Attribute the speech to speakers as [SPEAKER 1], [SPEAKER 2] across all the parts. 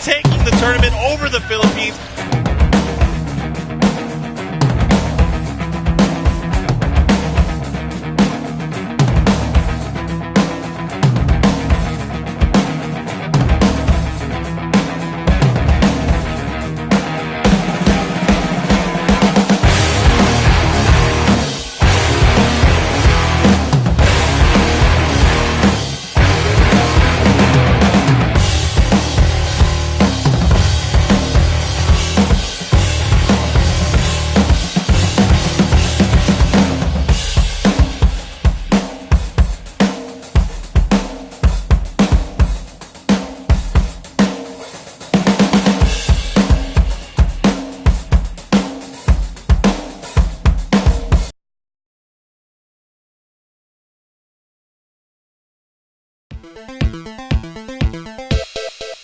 [SPEAKER 1] Taking the tournament over the Philippines.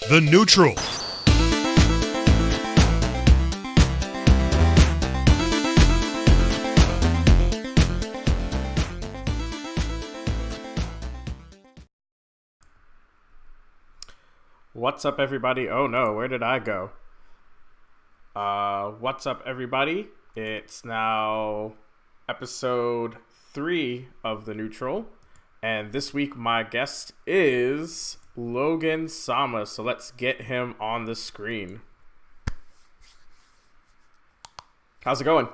[SPEAKER 2] The Neutral.
[SPEAKER 3] What's up, everybody? Oh no, where did I go? What's up, everybody? It's now episode 3 of The Neutral, and this week my guest is Logan-sama, so let's get him on the screen. How's it going?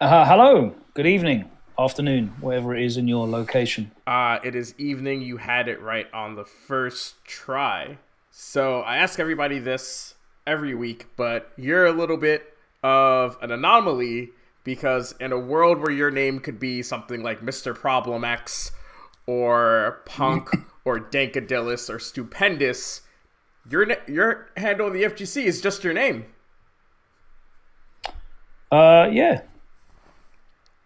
[SPEAKER 4] Hello, good evening, afternoon, whatever it is in your location.
[SPEAKER 3] It is evening. You had it right on the first try. So I ask everybody this every week, but you're a little bit of an anomaly because in a world where your name could be something like Mr. Problem X or Punk or Dankadillis or Stupendous, your handle in the FGC is just your name.
[SPEAKER 4] Yeah.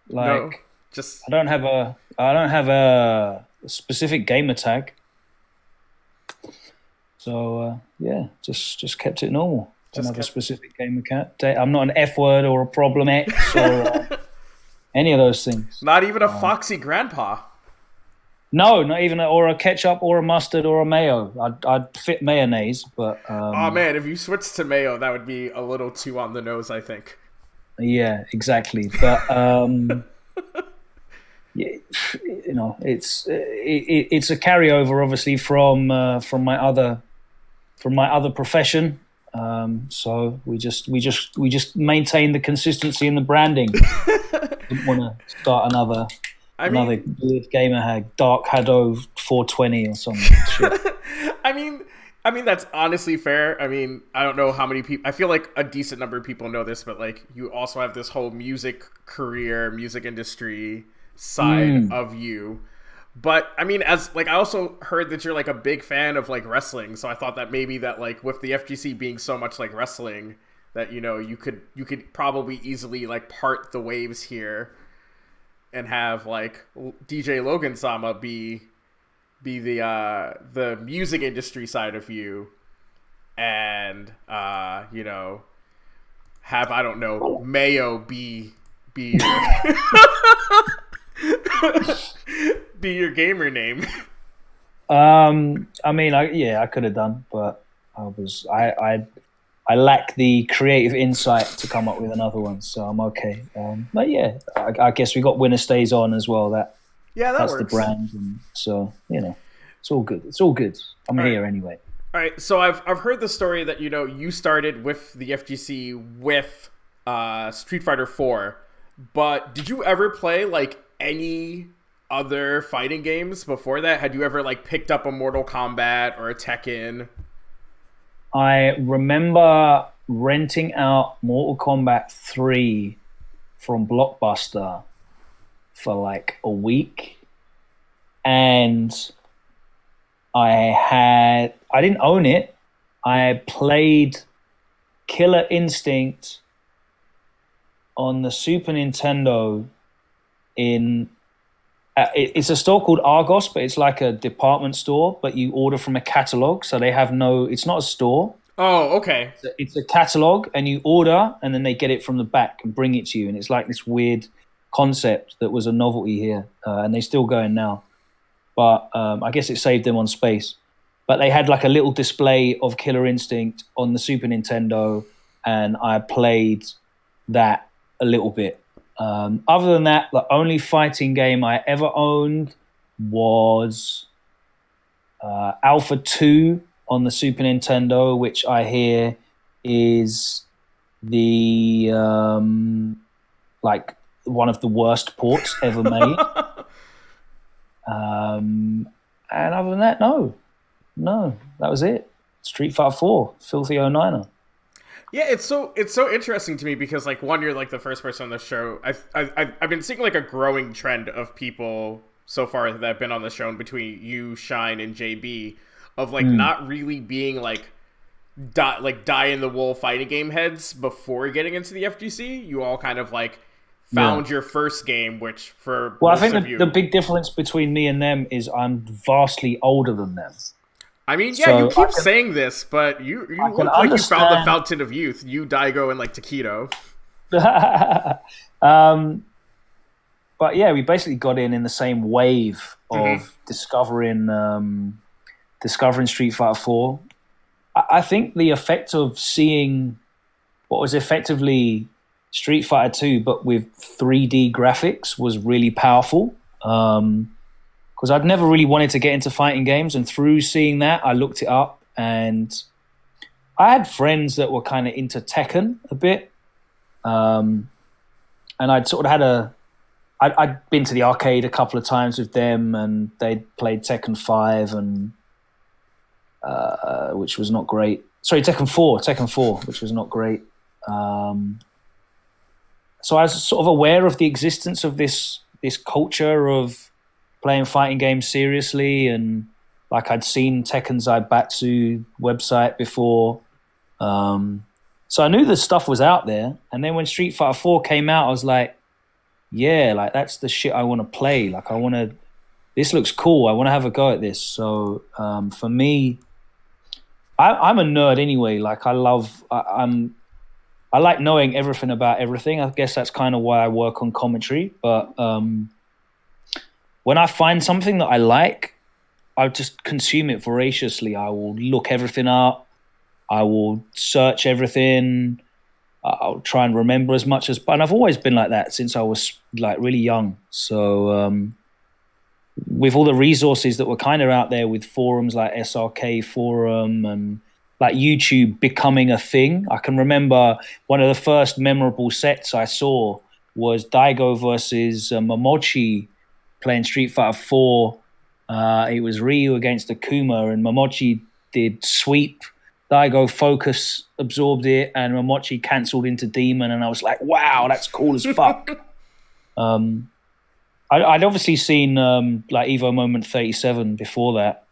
[SPEAKER 4] Like,
[SPEAKER 3] No, just
[SPEAKER 4] I don't have a specific gamer tag. So yeah, just kept it normal. Don't have a specific gamer cat. I'm not an F word or a Problem X or any of those things.
[SPEAKER 3] not even a foxy grandpa.
[SPEAKER 4] No, not even or a ketchup or a mustard or a mayo. I'd fit mayonnaise, but
[SPEAKER 3] Oh man, if you switched to mayo, that would be a little too on the nose, I think.
[SPEAKER 4] yeah, exactly. But yeah, you know, it's a carryover, obviously, from my other profession. So we just maintain the consistency in the branding. Didn't want to start another weird gamer hag, Dark Hado 420 or some shit.
[SPEAKER 3] I mean that's honestly fair. I mean, I don't know how many people. I feel like a decent number of people know this, but like you also have this whole music career, music industry side of you. But I mean, as like I also heard that you're like a big fan of like wrestling, so I thought that maybe that like with the FGC being so much like wrestling, that you know you could probably easily like part the waves here and have like DJ Logan-sama be the music industry side of you, and you know, have, I don't know, Mayo be your be your gamer name.
[SPEAKER 4] I mean, I could have done, but I lack the creative insight to come up with another one, so I'm okay. But yeah, I guess we got Winner Stays On as well. That's
[SPEAKER 3] works.
[SPEAKER 4] The brand, and so you know, it's all good. I'm here anyway.
[SPEAKER 3] All right, so I've heard the story that you started with the FGC with Street Fighter 4, but did you ever play like any other fighting games before that? Had you ever like picked up a Mortal Kombat or a Tekken?
[SPEAKER 4] I remember renting out Mortal Kombat 3 from Blockbuster for like a week, and I didn't own it. I played Killer Instinct on the Super Nintendo in it's a store called Argos, but it's like a department store, but you order from a catalog, so they have it's not a store.
[SPEAKER 3] Oh, okay.
[SPEAKER 4] It's a catalog, and you order, and then they get it from the back and bring it to you, and it's like this weird concept that was a novelty here, and they're still going now. But I guess it saved them on space. But they had like a little display of Killer Instinct on the Super Nintendo, and I played that a little bit. Other than that, the only fighting game I ever owned was Alpha 2 on the Super Nintendo, which I hear is the like one of the worst ports ever made. And other than that, no, that was it. Street Fighter 4, filthy 09er.
[SPEAKER 3] Yeah, it's so interesting to me because like one, you're like the first person on the show. I've been seeing like a growing trend of people so far that have been on the show, and between you, Shine, and JB, of like not really being like die in the wool fighting game heads before getting into the FGC. You all kind of like found your first game, which for
[SPEAKER 4] I
[SPEAKER 3] most
[SPEAKER 4] think
[SPEAKER 3] of you,
[SPEAKER 4] the big difference between me and them is I'm vastly older than them. I
[SPEAKER 3] mean, yeah, so you keep saying this, but you look like you found the fountain of youth. You, Daigo, and like Takedo.
[SPEAKER 4] But yeah, we basically got in the same wave of discovering Street Fighter 4. I think the effect of seeing what was effectively Street Fighter 2, but with 3D graphics, was really powerful. Because I'd never really wanted to get into fighting games, and through seeing that, I looked it up, and I had friends that were kind of into Tekken a bit, and I'd sort of I'd been to the arcade a couple of times with them, and they'd played Tekken 5, and which was not great. Sorry, Tekken 4, which was not great. So I was sort of aware of the existence of this culture of playing fighting games seriously, and like I'd seen Tekken Zaibatsu website before, so I knew the stuff was out there. And then when Street Fighter 4 came out, I was like, yeah, like that's the shit I want to play. Like this looks cool. I want to have a go at this. So for me, I'm a nerd anyway. Like I like knowing everything about everything. I guess that's kind of why I work on commentary. But when I find something that I like, I just consume it voraciously. I will look everything up. I will search everything. I'll try and remember as much and I've always been like that since I was like really young. So with all the resources that were kind of out there with forums like SRK Forum and like YouTube becoming a thing, I can remember one of the first memorable sets I saw was Daigo versus Momochi playing Street Fighter 4. It was Ryu against Akuma, and Momochi did sweep. Daigo focus absorbed it, and Momochi cancelled into Demon, and I was like, wow, that's cool as fuck. I'd obviously seen like Evo Moment 37 before that,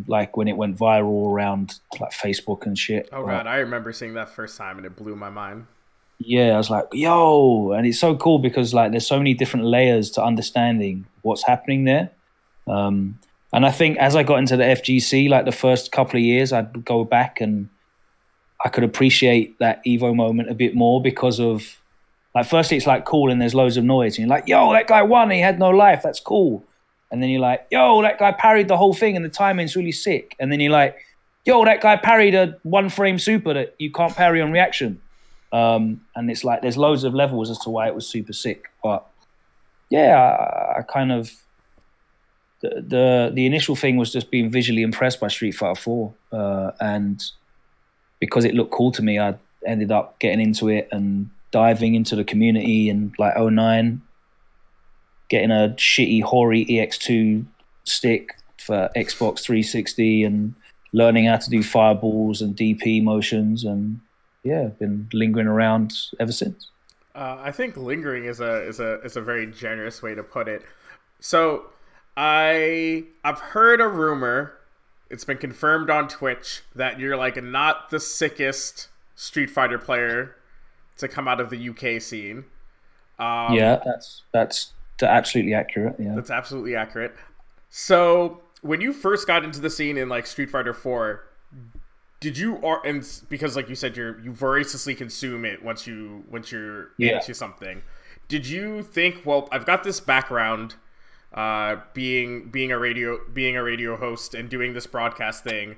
[SPEAKER 4] like when it went viral around like Facebook and shit.
[SPEAKER 3] Oh god, I remember seeing that first time, and it blew my mind.
[SPEAKER 4] Yeah, I was like, yo, and it's so cool because like there's so many different layers to understanding what's happening there. And I think as I got into the FGC, like the first couple of years, I'd go back and I could appreciate that Evo moment a bit more because of, like, firstly it's like cool and there's loads of noise. And you're like, yo, that guy won, he had no life, that's cool. And then you're like, yo, that guy parried the whole thing and the timing's really sick. And then you're like, yo, that guy parried a one-frame super that you can't parry on reaction. And it's like there's loads of levels as to why it was super sick. But yeah, I kind of... the initial thing was just being visually impressed by Street Fighter 4, and because it looked cool to me, I ended up getting into it and diving into the community in like '09, getting a shitty Hori EX2 stick for Xbox 360 and learning how to do fireballs and DP motions, and yeah, been lingering around ever since.
[SPEAKER 3] I think lingering is a very generous way to put it. So I've heard a rumor, it's been confirmed on Twitch, that you're like not the sickest Street Fighter player to come out of the UK scene.
[SPEAKER 4] Yeah, that's absolutely accurate. Yeah,
[SPEAKER 3] that's absolutely accurate. So when you first got into the scene in like Street Fighter 4, did you, and because like you said, you voraciously consume it once you're into something, did you think, well, I've got this background, being a radio host and doing this broadcast thing,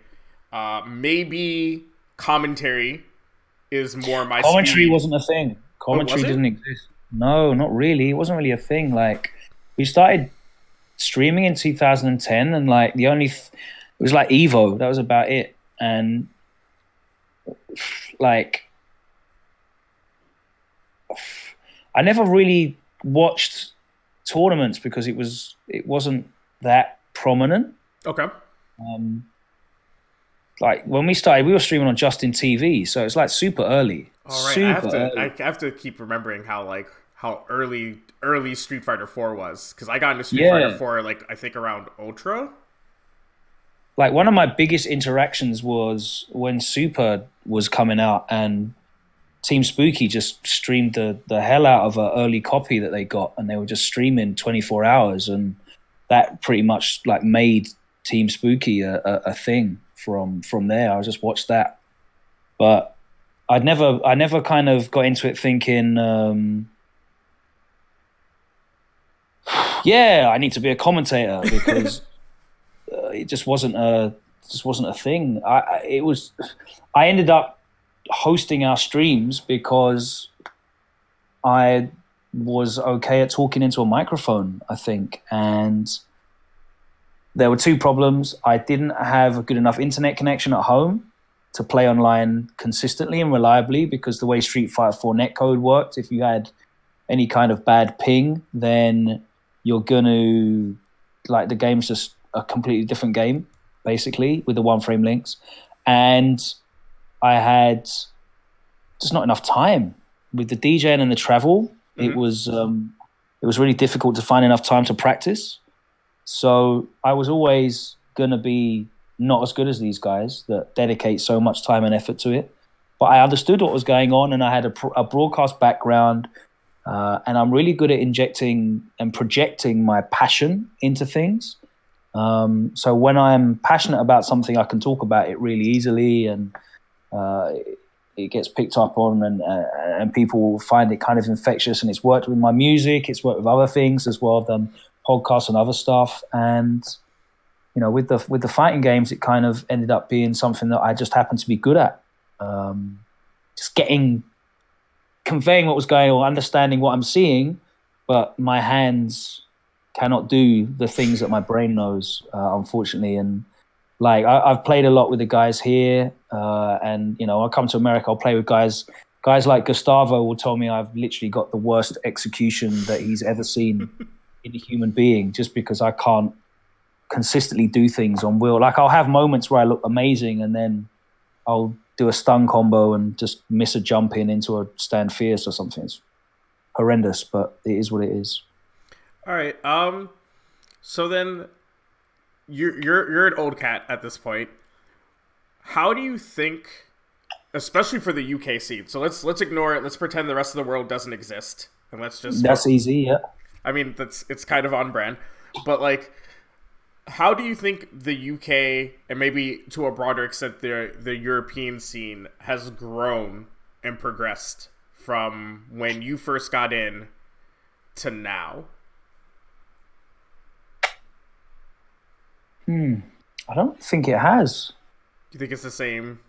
[SPEAKER 3] maybe commentary is more my
[SPEAKER 4] commentary
[SPEAKER 3] speed.
[SPEAKER 4] Wasn't a thing. Commentary didn't exist. No, not really. It wasn't really a thing. Like, we started streaming in 2010, and like it was like Evo. That was about it. And like, I never really watched tournaments because it wasn't that prominent.
[SPEAKER 3] Okay.
[SPEAKER 4] Like when we started, we were streaming on Justin TV, so it's like super early.
[SPEAKER 3] All right,
[SPEAKER 4] Super
[SPEAKER 3] I have to keep remembering how early Street Fighter 4 was, because I got into Street Fighter 4 like I think around Ultra.
[SPEAKER 4] Like one of my biggest interactions was when Super was coming out, and Team Spooky just streamed the hell out of an early copy that they got, and they were just streaming 24 hours, and that pretty much like made Team Spooky a thing. From there, I just watched that, but I never kind of got into it thinking, yeah, I need to be a commentator, because it just wasn't a thing. I ended up hosting our streams because I was okay at talking into a microphone, I think, and there were two problems. I didn't have a good enough internet connection at home to play online consistently and reliably, because the way Street Fighter 4 netcode worked, if you had any kind of bad ping, then you're gonna, like, the game's just a completely different game, basically, with the one frame links. And I had just not enough time with the DJing and the travel. Mm-hmm. It was really difficult to find enough time to practice. So I was always going to be not as good as these guys that dedicate so much time and effort to it. But I understood what was going on, and I had a broadcast background, and I'm really good at injecting and projecting my passion into things. So when I'm passionate about something, I can talk about it really easily, and it gets picked up on, and people find it kind of infectious. And it's worked with my music, it's worked with other things as well. I've done podcasts and other stuff, and you know, with the fighting games, it kind of ended up being something that I just happened to be good at. Just conveying what was going on, understanding what I'm seeing, but my hands cannot do the things that my brain knows, unfortunately. And like I've played a lot with the guys here, and you know, I'll come to America, I'll play with guys like Gustavo will tell me I've literally got the worst execution that he's ever seen in a human being, just because I can't consistently do things on wheel. Like, I'll have moments where I look amazing, and then I'll do a stun combo and just miss a jump into a stand fierce or something. It's horrendous, but it is what it is.
[SPEAKER 3] All right. So then you're an old cat at this point. How do you think, especially for the UK scene? So let's ignore it. Let's pretend the rest of the world doesn't exist, and let's just.
[SPEAKER 4] That's easy. Yeah.
[SPEAKER 3] I mean, it's kind of on brand, but like, how do you think the UK, and maybe to a broader extent the European scene, has grown and progressed from when you first got in to now?
[SPEAKER 4] I don't think it has.
[SPEAKER 3] Do you think it's the same?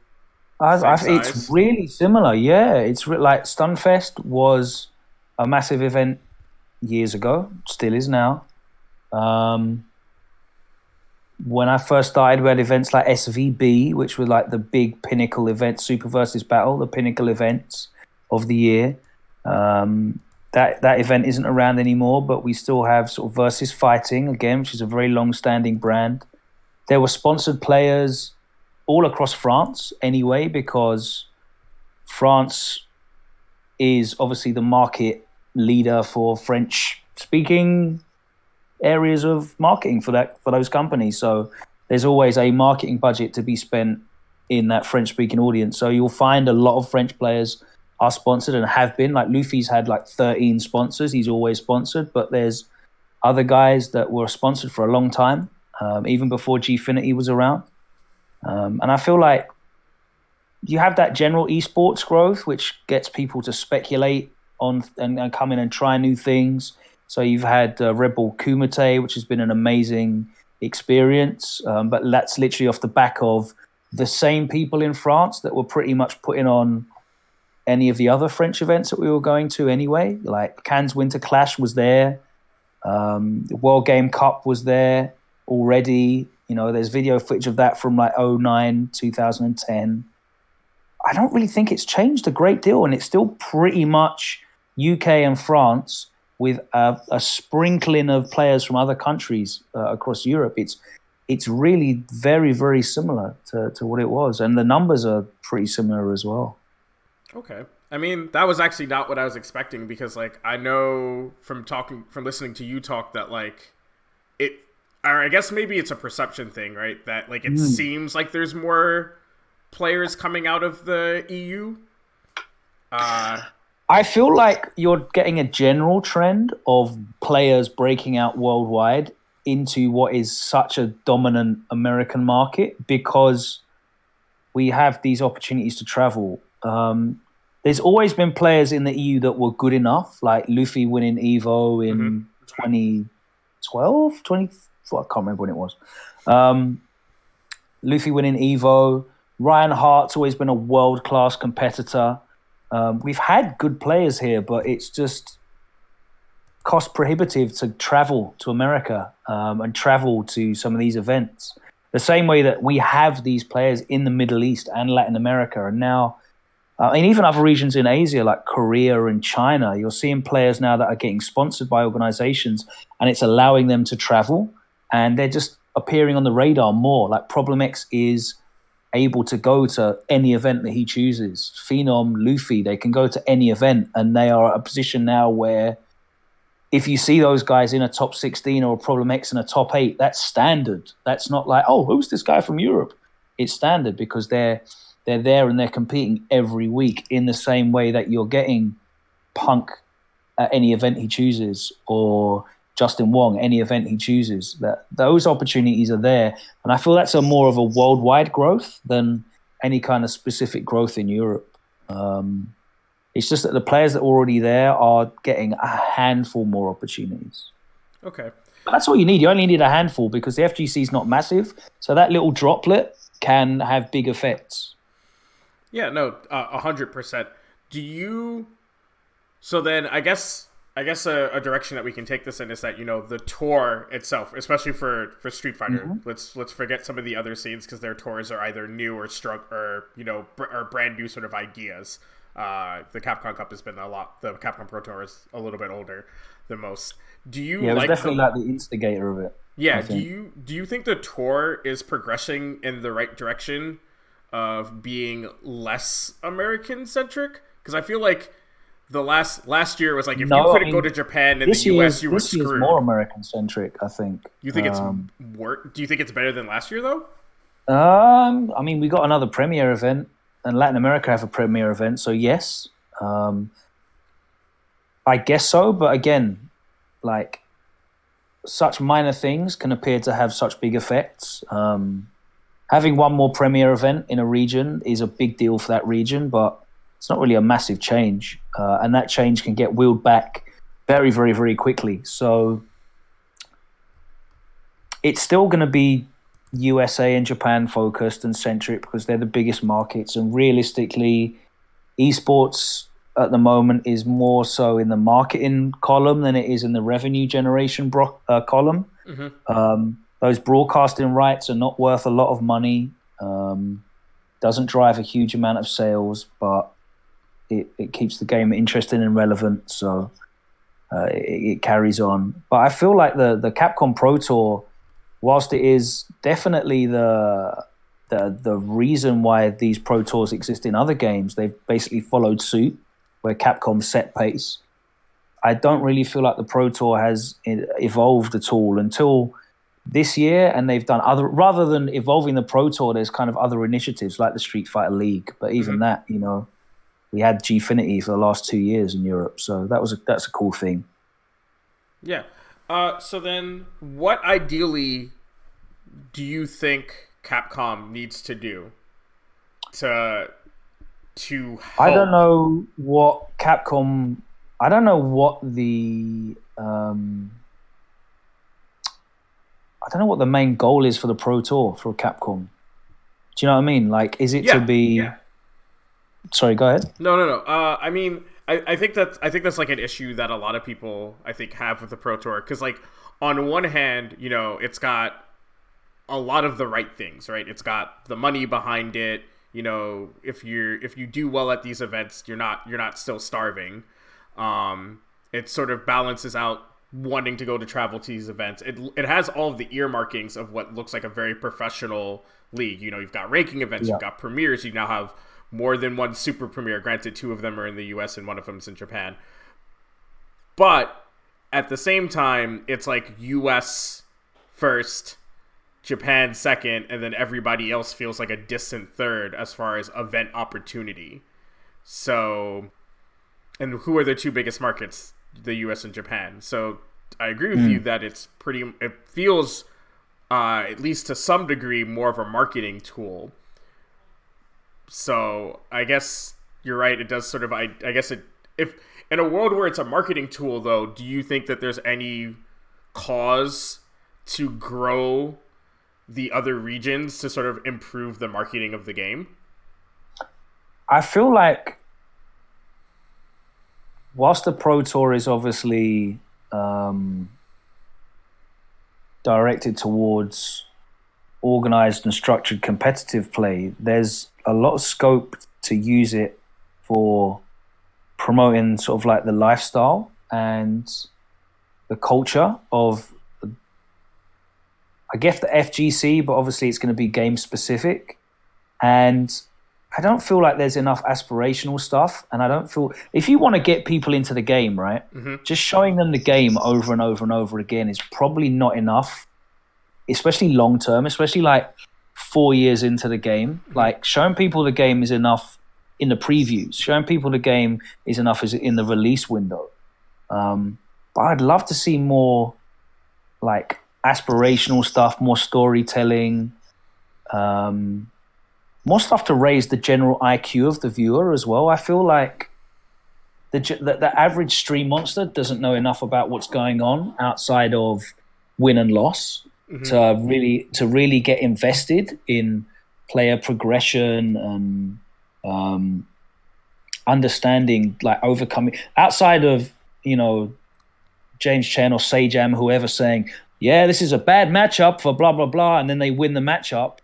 [SPEAKER 4] It's really similar. Yeah, it's like Stunfest was a massive event years ago, still is now. when I first started, we had events like SVB, which were like the big pinnacle event, Super versus Battle, the pinnacle events of the year. That event isn't around anymore, but we still have sort of Versus Fighting, again, which is a very long-standing brand. There were sponsored players all across France anyway, because France is obviously the market leader for French-speaking areas of marketing for those companies. So there's always a marketing budget to be spent in that French-speaking audience. So you'll find a lot of French players are sponsored and have been. Like Luffy's had like 13 sponsors. He's always sponsored, but there's other guys that were sponsored for a long time, even before Gfinity was around. And I feel like you have that general esports growth, which gets people to speculate on and come in and try new things. So you've had Red Bull Kumite, which has been an amazing experience, but that's literally off the back of the same people in France that were pretty much putting on any of the other French events that we were going to anyway. Like Cannes Winter Clash was there, the World Game Cup was there already. You know, there's video footage of that from like 2009, 2010. I don't really think it's changed a great deal, and it's still pretty much UK and France with a sprinkling of players from other countries across Europe. It's really very, very similar to what it was, and the numbers are pretty similar as well.
[SPEAKER 3] Okay. I mean, that was actually not what I was expecting, because like I know from listening to you talk that like or I guess maybe it's a perception thing, right? That like it seems like there's more players coming out of the EU.
[SPEAKER 4] I feel like you're getting a general trend of players breaking out worldwide into what is such a dominant American market, because we have these opportunities to travel. There's always been players in the EU that were good enough, like Luffy winning Evo in 2012, I can't remember when it was. Luffy winning Evo. Ryan Hart's always been a world-class competitor. We've had good players here, but it's just cost prohibitive to travel to America and travel to some of these events. The same way that we have these players in the Middle East and Latin America, and now, and even other regions in Asia like Korea and China, you're seeing players now that are getting sponsored by organizations, and it's allowing them to travel, and they're just appearing on the radar more. Like Problem X is able to go to any event that he chooses. Phenom, Luffy, they can go to any event, and they are at a position now where if you see those guys in a top 16 or a Problem X in a top 8, that's standard. That's not like, oh, who's this guy from Europe? It's standard because they're there and they're competing every week in the same way that you're getting Punk at any event he chooses, or Justin Wong, any event he chooses. That those opportunities are there, and I feel that's a more of a worldwide growth than any kind of specific growth in Europe. It's just that the players that are already there are getting a handful more opportunities.
[SPEAKER 3] Okay.
[SPEAKER 4] But that's all you need. You only need a handful because the FGC is not massive, so that little droplet can have big effects.
[SPEAKER 3] Yeah, no, 100%. So then I guess a direction that we can take this in is that, you know, the tour itself, especially for Street Fighter, let's forget some of the other scenes because their tours are either new or or brand new sort of ideas. The Capcom Cup has been the Capcom Pro Tour is a little bit older than most. Do you
[SPEAKER 4] it was definitely like the instigator of it.
[SPEAKER 3] Yeah, do you think the tour is progressing in the right direction of being less American centric? Because I feel like the last year was like, if you couldn't go to Japan and the US, you were screwed.
[SPEAKER 4] This year is more American centric, I think.
[SPEAKER 3] You think it's do you think it's better than last year though?
[SPEAKER 4] I mean, we got another Premier event, and Latin America have a Premier event, so yes. I guess so, but again, like, such minor things can appear to have such big effects. Having one more Premier event in a region is a big deal for that region, but it's not really a massive change. And that change can get wheeled back very, very, very quickly. So it's still going to be USA and Japan focused and centric because they're the biggest markets. And realistically, esports at the moment is more so in the marketing column than it is in the revenue generation column. those broadcasting rights are not worth a lot of money. Doesn't drive a huge amount of sales, but it keeps the game interesting and relevant. So it carries on. But I feel like the Capcom Pro Tour, whilst it is definitely the reason why these Pro Tours exist in other games, they've basically followed suit where Capcom set pace. I don't really feel like the Pro Tour has evolved at all until this year, and they've done rather than evolving the Pro Tour, there's kind of other initiatives like the Street Fighter League. But even that, we had Gfinity for the last 2 years in Europe, so that's a cool thing.
[SPEAKER 3] Yeah. So then, what ideally do you think Capcom needs to do to help?
[SPEAKER 4] I don't know what Capcom. I don't know what the. I don't know what the main goal is for the Pro Tour for Capcom. Do you know what I mean? Like, is it to be? Yeah. Sorry, go ahead.
[SPEAKER 3] No. I mean, I think that's like an issue that a lot of people I think have with the Pro Tour, because like on one hand, it's got a lot of the right things, right? It's got the money behind it. If you do well at these events, you're not still starving. It sort of balances out wanting to go to travel to these events. It has all of the earmarkings of what looks like a very professional league. You've got ranking events, You've got premieres, you now have more than one super premiere. Granted, 2 of them are in the US and 1 of them is in Japan. But at the same time, it's like US first, Japan second, and then everybody else feels like a distant third as far as event opportunity. So, and who are the 2 biggest markets? The US and Japan. So I agree with you that it feels at least to some degree more of a marketing tool. So I guess you're right, it does sort of if in a world where it's a marketing tool though, do you think that there's any cause to grow the other regions to sort of improve the marketing of the game?
[SPEAKER 4] I feel like whilst the Pro Tour is obviously directed towards organized and structured competitive play, there's a lot of scope to use it for promoting sort of like the lifestyle and the culture of, I guess, the FGC, but obviously it's going to be game specific. And I don't feel like there's enough aspirational stuff, and I don't feel, if you want to get people into the game, right, just showing them the game over and over and over again is probably not enough, especially long term, especially like 4 years into the game. Like, showing people the game is enough in the previews. Showing people the game is enough in the release window. But I'd love to see more like aspirational stuff, more storytelling, more stuff to raise the general IQ of the viewer as well. I feel like the average stream monster doesn't know enough about what's going on outside of win and loss to really get invested in player progression and understanding, like overcoming, outside of James Chen or Sajam, whoever saying, yeah, this is a bad matchup for blah blah blah, and then they win the matchup.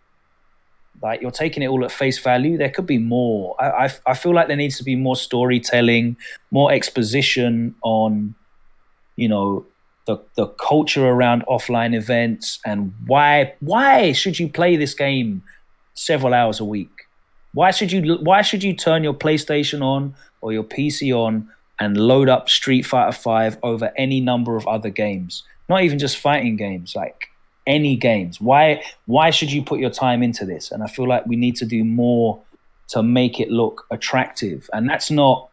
[SPEAKER 4] Like, you're taking it all at face value. There could be more. I feel like there needs to be more storytelling, more exposition on, the culture around offline events, and why should you play this game several hours a week? Why should you turn your PlayStation on or your PC on and load up Street Fighter 5 over any number of other games? Not even just fighting games, like any games. Why should you put your time into this? And I feel like we need to do more to make it look attractive. And that's not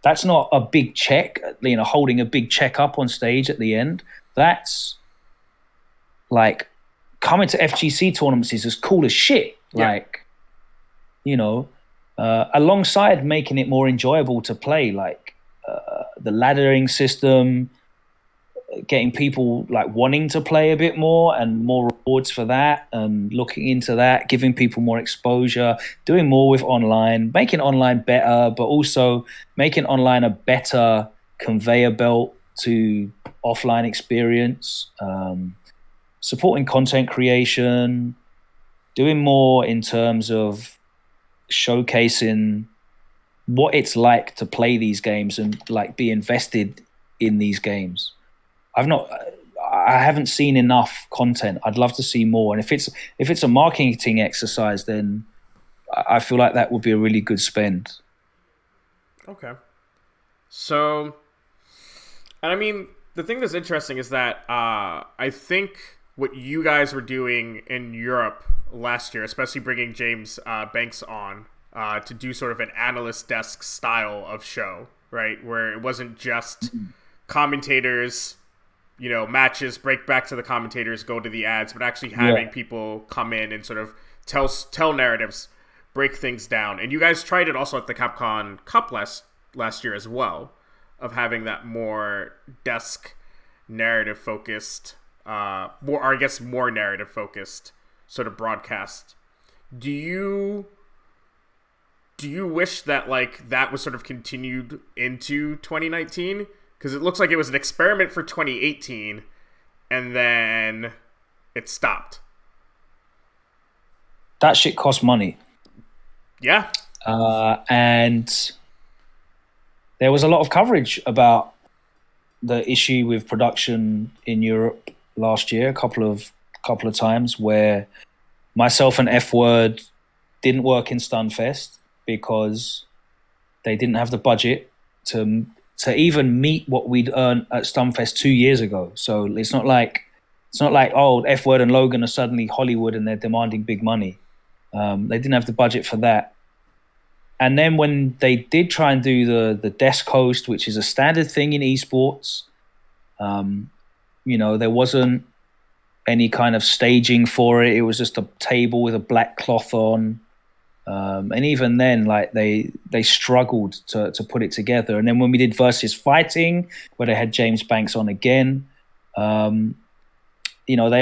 [SPEAKER 4] a big check, holding a big check up on stage at the end. That's like, coming to FGC tournaments is as cool as shit. Yeah. Alongside making it more enjoyable to play, like the laddering system, getting people like wanting to play a bit more and more rewards for that, and looking into that, giving people more exposure, doing more with online, making online better, but also making online a better conveyor belt to offline experience. supporting content creation, doing more in terms of showcasing what it's like to play these games and like be invested in these games. I haven't seen enough content. I'd love to see more. And if it's a marketing exercise, then I feel like that would be a really good spend.
[SPEAKER 3] Okay. So, and I mean, the thing that's interesting is that I think what you guys were doing in Europe last year, especially bringing James Banks on to do sort of an analyst desk style of show, right? Where it wasn't just commentators, matches, break back to the commentators, go to the ads, but actually having people come in and sort of tell narratives, break things down. And you guys tried it also at the Capcom Cup last year as well, of having that more desk narrative focused, more narrative focused sort of broadcast. Do you wish that like that was sort of continued into 2019? Because it looks like it was an experiment for 2018, and then it stopped.
[SPEAKER 4] That shit cost money.
[SPEAKER 3] Yeah.
[SPEAKER 4] And there was a lot of coverage about the issue with production in Europe last year, a couple of times, where myself and F Word didn't work in Stunfest because they didn't have the budget to even meet what we'd earned at Stunfest 2 years ago. So it's not like F Word and Logan are suddenly Hollywood and they're demanding big money. They didn't have the budget for that. And then when they did try and do the desk host, which is a standard thing in esports, there wasn't any kind of staging for it. It was just a table with a black cloth on. And even then, like they struggled to put it together. And then when we did Versus Fighting, where they had James Banks on again, they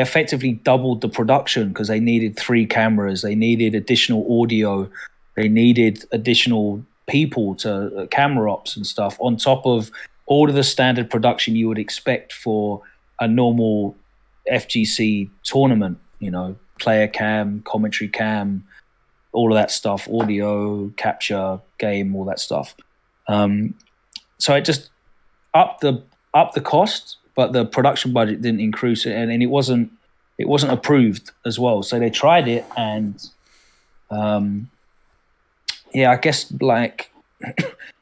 [SPEAKER 4] effectively doubled the production because they needed 3 cameras, they needed additional audio, they needed additional people to camera ops and stuff on top of all of the standard production you would expect for a normal FGC tournament. Player cam, commentary cam, all of that stuff, audio, capture, game, all that stuff. So it just upped the cost, but the production budget didn't increase it, and it wasn't approved as well. So they tried it, and I guess like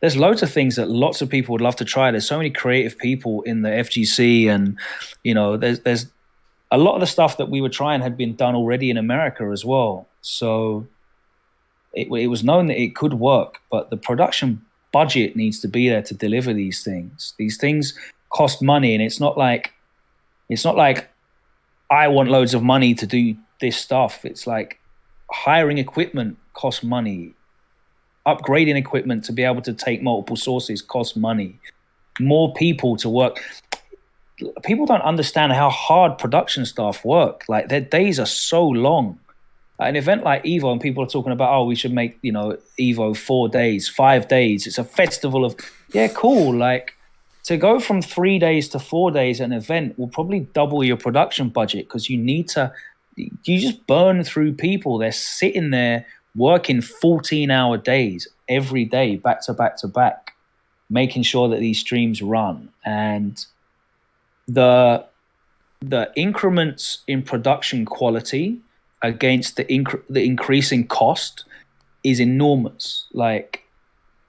[SPEAKER 4] there's loads of things that lots of people would love to try. There's so many creative people in the FGC, and there's a lot of the stuff that we were trying had been done already in America as well. So it was known that it could work, but the production budget needs to be there to deliver these things. These things cost money, and it's not like I want loads of money to do this stuff. It's like hiring equipment costs money. Upgrading equipment to be able to take multiple sources costs money. More people to work. People don't understand how hard production staff work. Like their days are so long. An event like Evo, and people are talking about, we should make, Evo 4 days, 5 days. It's a festival of, cool. Like to go from 3 days to 4 days, an event will probably double your production budget because you just burn through people. They're sitting there working 14-hour days every day, back to back to back, making sure that these streams run. And the increments in production quality against the increasing cost is enormous. Like,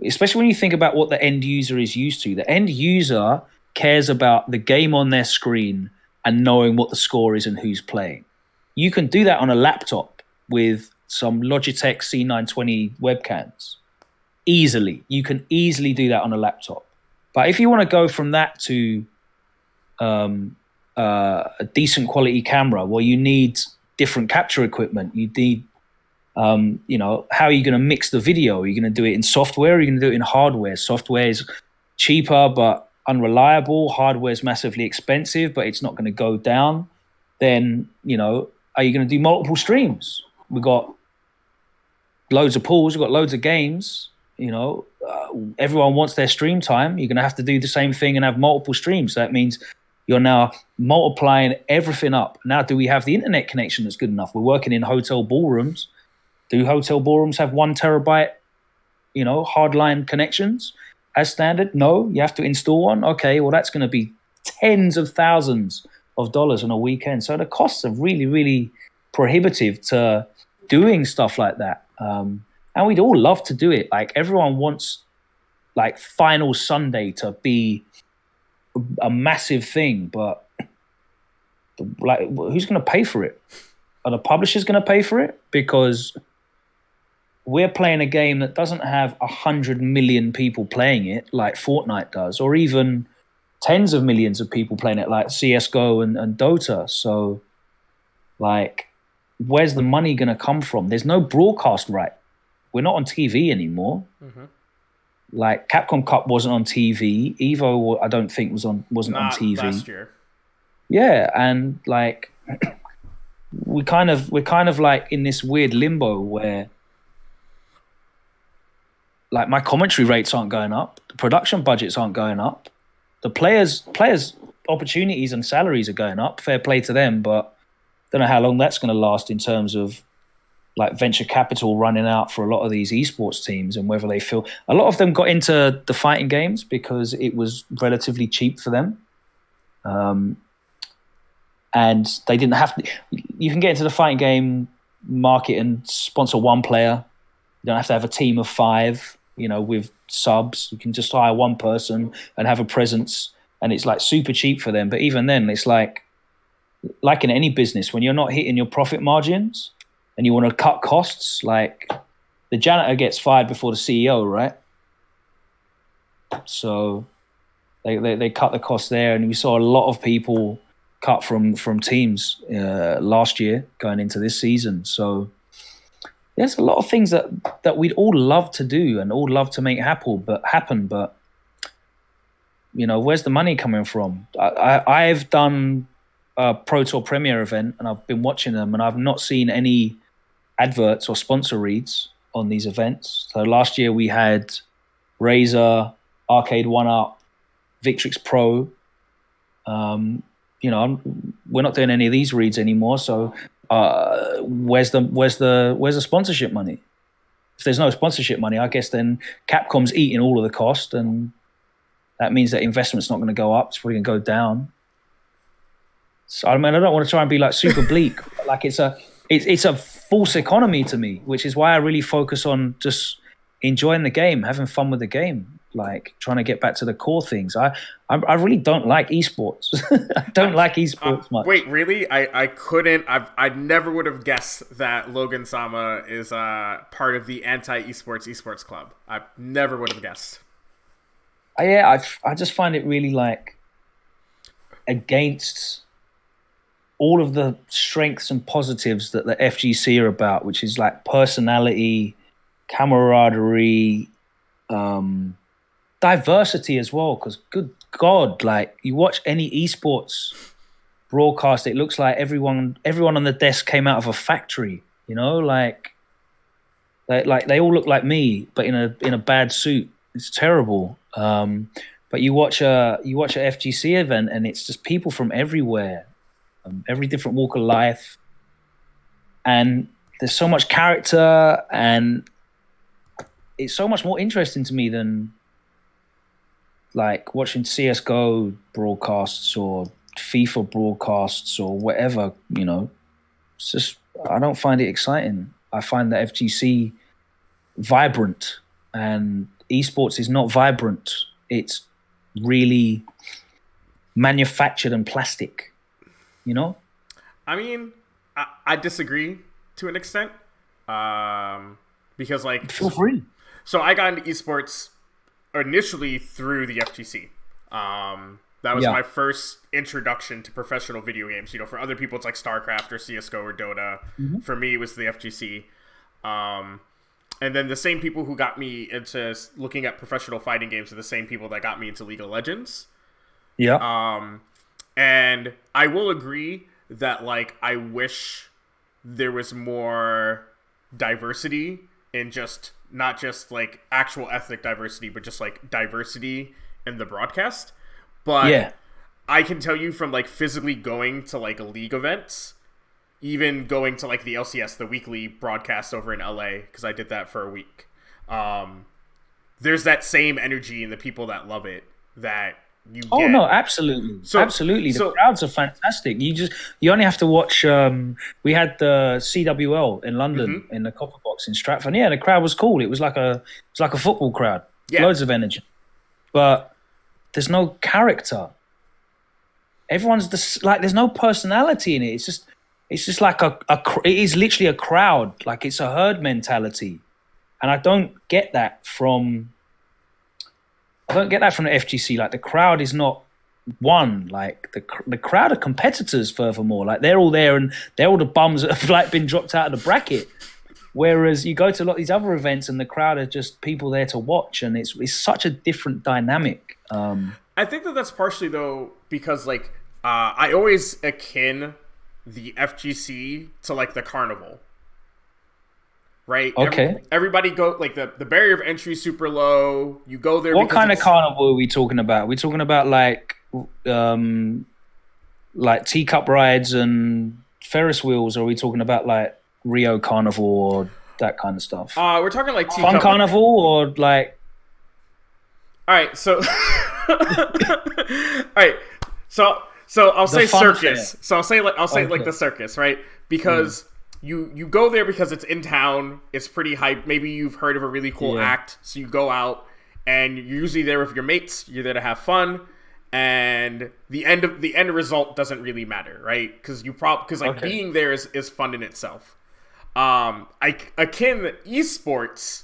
[SPEAKER 4] especially when you think about what the end user is used to. The end user cares about the game on their screen and knowing what the score is and who's playing. You can do that on a laptop with some Logitech C920 webcams. Easily. You can easily do that on a laptop. But if you want to go from that to a decent quality camera, well, you need different capture equipment. You need, how are you going to mix the video? Are you going to do it in software? Or are you going to do it in hardware? Software is cheaper but unreliable. Hardware is massively expensive, but it's not going to go down. Then, are you going to do multiple streams? We've got loads of pools. We've got loads of games. Everyone wants their stream time. You're going to have to do the same thing and have multiple streams. So that means, you're now multiplying everything up. Now, do we have the internet connection that's good enough? We're working in hotel ballrooms. Do hotel ballrooms have 1 terabyte, hardline connections as standard? No, you have to install one. Okay, well, that's going to be tens of thousands of dollars on a weekend. So the costs are really, really prohibitive to doing stuff like that. And we'd all love to do it. Like, everyone wants like Final Sunday to be a massive thing, but like, who's going to pay for it? Are the publishers going to pay for it? Because we're playing a game that doesn't have 100 million people playing it like Fortnite does, or even tens of millions of people playing it like CSGO and Dota. So, like, where's the money going to come from? There's no broadcast right. We're not on TV anymore. Mm-hmm. Like, Capcom Cup wasn't on TV. Evo, I don't think wasn't on TV
[SPEAKER 3] last year.
[SPEAKER 4] Yeah, and like we're kind of like in this weird limbo where like my commentary rates aren't going up, the production budgets aren't going up, the players opportunities and salaries are going up. Fair play to them, but don't know how long that's going to last in terms of like venture capital running out for a lot of these esports teams, and whether they feel a lot of them got into the fighting games because it was relatively cheap for them. And they didn't have to. You can get into the fighting game market and sponsor one player. You don't have to have a team of 5, with subs. You can just hire one person and have a presence, and it's like super cheap for them. But even then, it's like in any business, when you're not hitting your profit margins and you want to cut costs, like the janitor gets fired before the CEO, right? So they cut the cost there, and we saw a lot of people cut from teams last year going into this season. So there's a lot of things that we'd all love to do and all love to make happen, but where's the money coming from? I've done a Pro Tour Premier event and I've been watching them, and I've not seen any adverts or sponsor reads on these events. So last year we had Razer, Arcade 1-Up, Victrix Pro. We're not doing any of these reads anymore. So where's the sponsorship money? If there's no sponsorship money, I guess then Capcom's eating all of the cost, and that means that investment's not going to go up. It's probably going to go down. So I don't want to try and be like super bleak. But like it's a false economy to me, which is why I really focus on just enjoying the game, having fun with the game, like trying to get back to the core things. I really don't like esports. I don't like esports much.
[SPEAKER 3] Wait, really? I never would have guessed that Logan-sama is part of the anti-esports club. I never would have guessed.
[SPEAKER 4] Yeah, I just find it really like against all of the strengths and positives that the FGC are about, which is like personality, camaraderie, diversity as well. Because good God, like you watch any esports broadcast, it looks like everyone on the desk came out of a factory. Like they all look like me, but in a bad suit. It's terrible. But you watch a FGC event, and it's just people from everywhere, every different walk of life, and there's so much character, and it's so much more interesting to me than like watching CSGO broadcasts or FIFA broadcasts or whatever. It's just, I don't find it exciting. I find the FGC vibrant, and esports is not vibrant. It's really manufactured and plastic,
[SPEAKER 3] I mean, I disagree to an extent, because like,
[SPEAKER 4] feel free.
[SPEAKER 3] So I got into esports initially through the FGC. That was my first introduction to professional video games. For other people it's like StarCraft or CSGO or Dota. Mm-hmm. For me it was the FGC. And then the same people who got me into looking at professional fighting games are the same people that got me into League of Legends.
[SPEAKER 4] Yeah.
[SPEAKER 3] And I will agree that like I wish there was more diversity in just not just like actual ethnic diversity, but just like diversity in the broadcast. But I can tell you from like physically going to like league events, even going to like the LCS, the weekly broadcast over in LA, because I did that for a week. There's that same energy in the people that love it that you get.
[SPEAKER 4] Oh no, absolutely, absolutely. The crowds are fantastic. You only have to watch. We had the CWL in London in the Copper Box in Stratford. Yeah, the crowd was cool. It was like a football crowd. Yeah. Loads of energy, but there's no character. Everyone's there's no personality in it. It's just like it is literally a crowd. Like it's a herd mentality, and I don't get that from the FGC. Like the crowd is not one. Like the crowd are competitors. Furthermore, like they're all there and they're all the bums that have like been dropped out of the bracket. Whereas you go to a lot of these other events and the crowd are just people there to watch, and it's such a different dynamic.
[SPEAKER 3] I think that's partially though because like I always akin the FGC to like the carnival, right?
[SPEAKER 4] Okay.
[SPEAKER 3] Everybody go like the barrier of entry is super low. You go there.
[SPEAKER 4] What kind of carnival are we talking about? Are we talking about like teacup rides and Ferris wheels, or are we talking about like Rio Carnival or that kind of stuff?
[SPEAKER 3] We're talking like teacup.
[SPEAKER 4] Fun Carnival or like.
[SPEAKER 3] All right, so. All right, so I'll say circus. Fair. So I'll say like the circus, right? Because you go there because it's in town. It's pretty hype. Maybe you've heard of a really cool act, so you go out and you're usually there with your mates. You're there to have fun, and the end result doesn't really matter, right? Because being there is fun in itself. I akin esports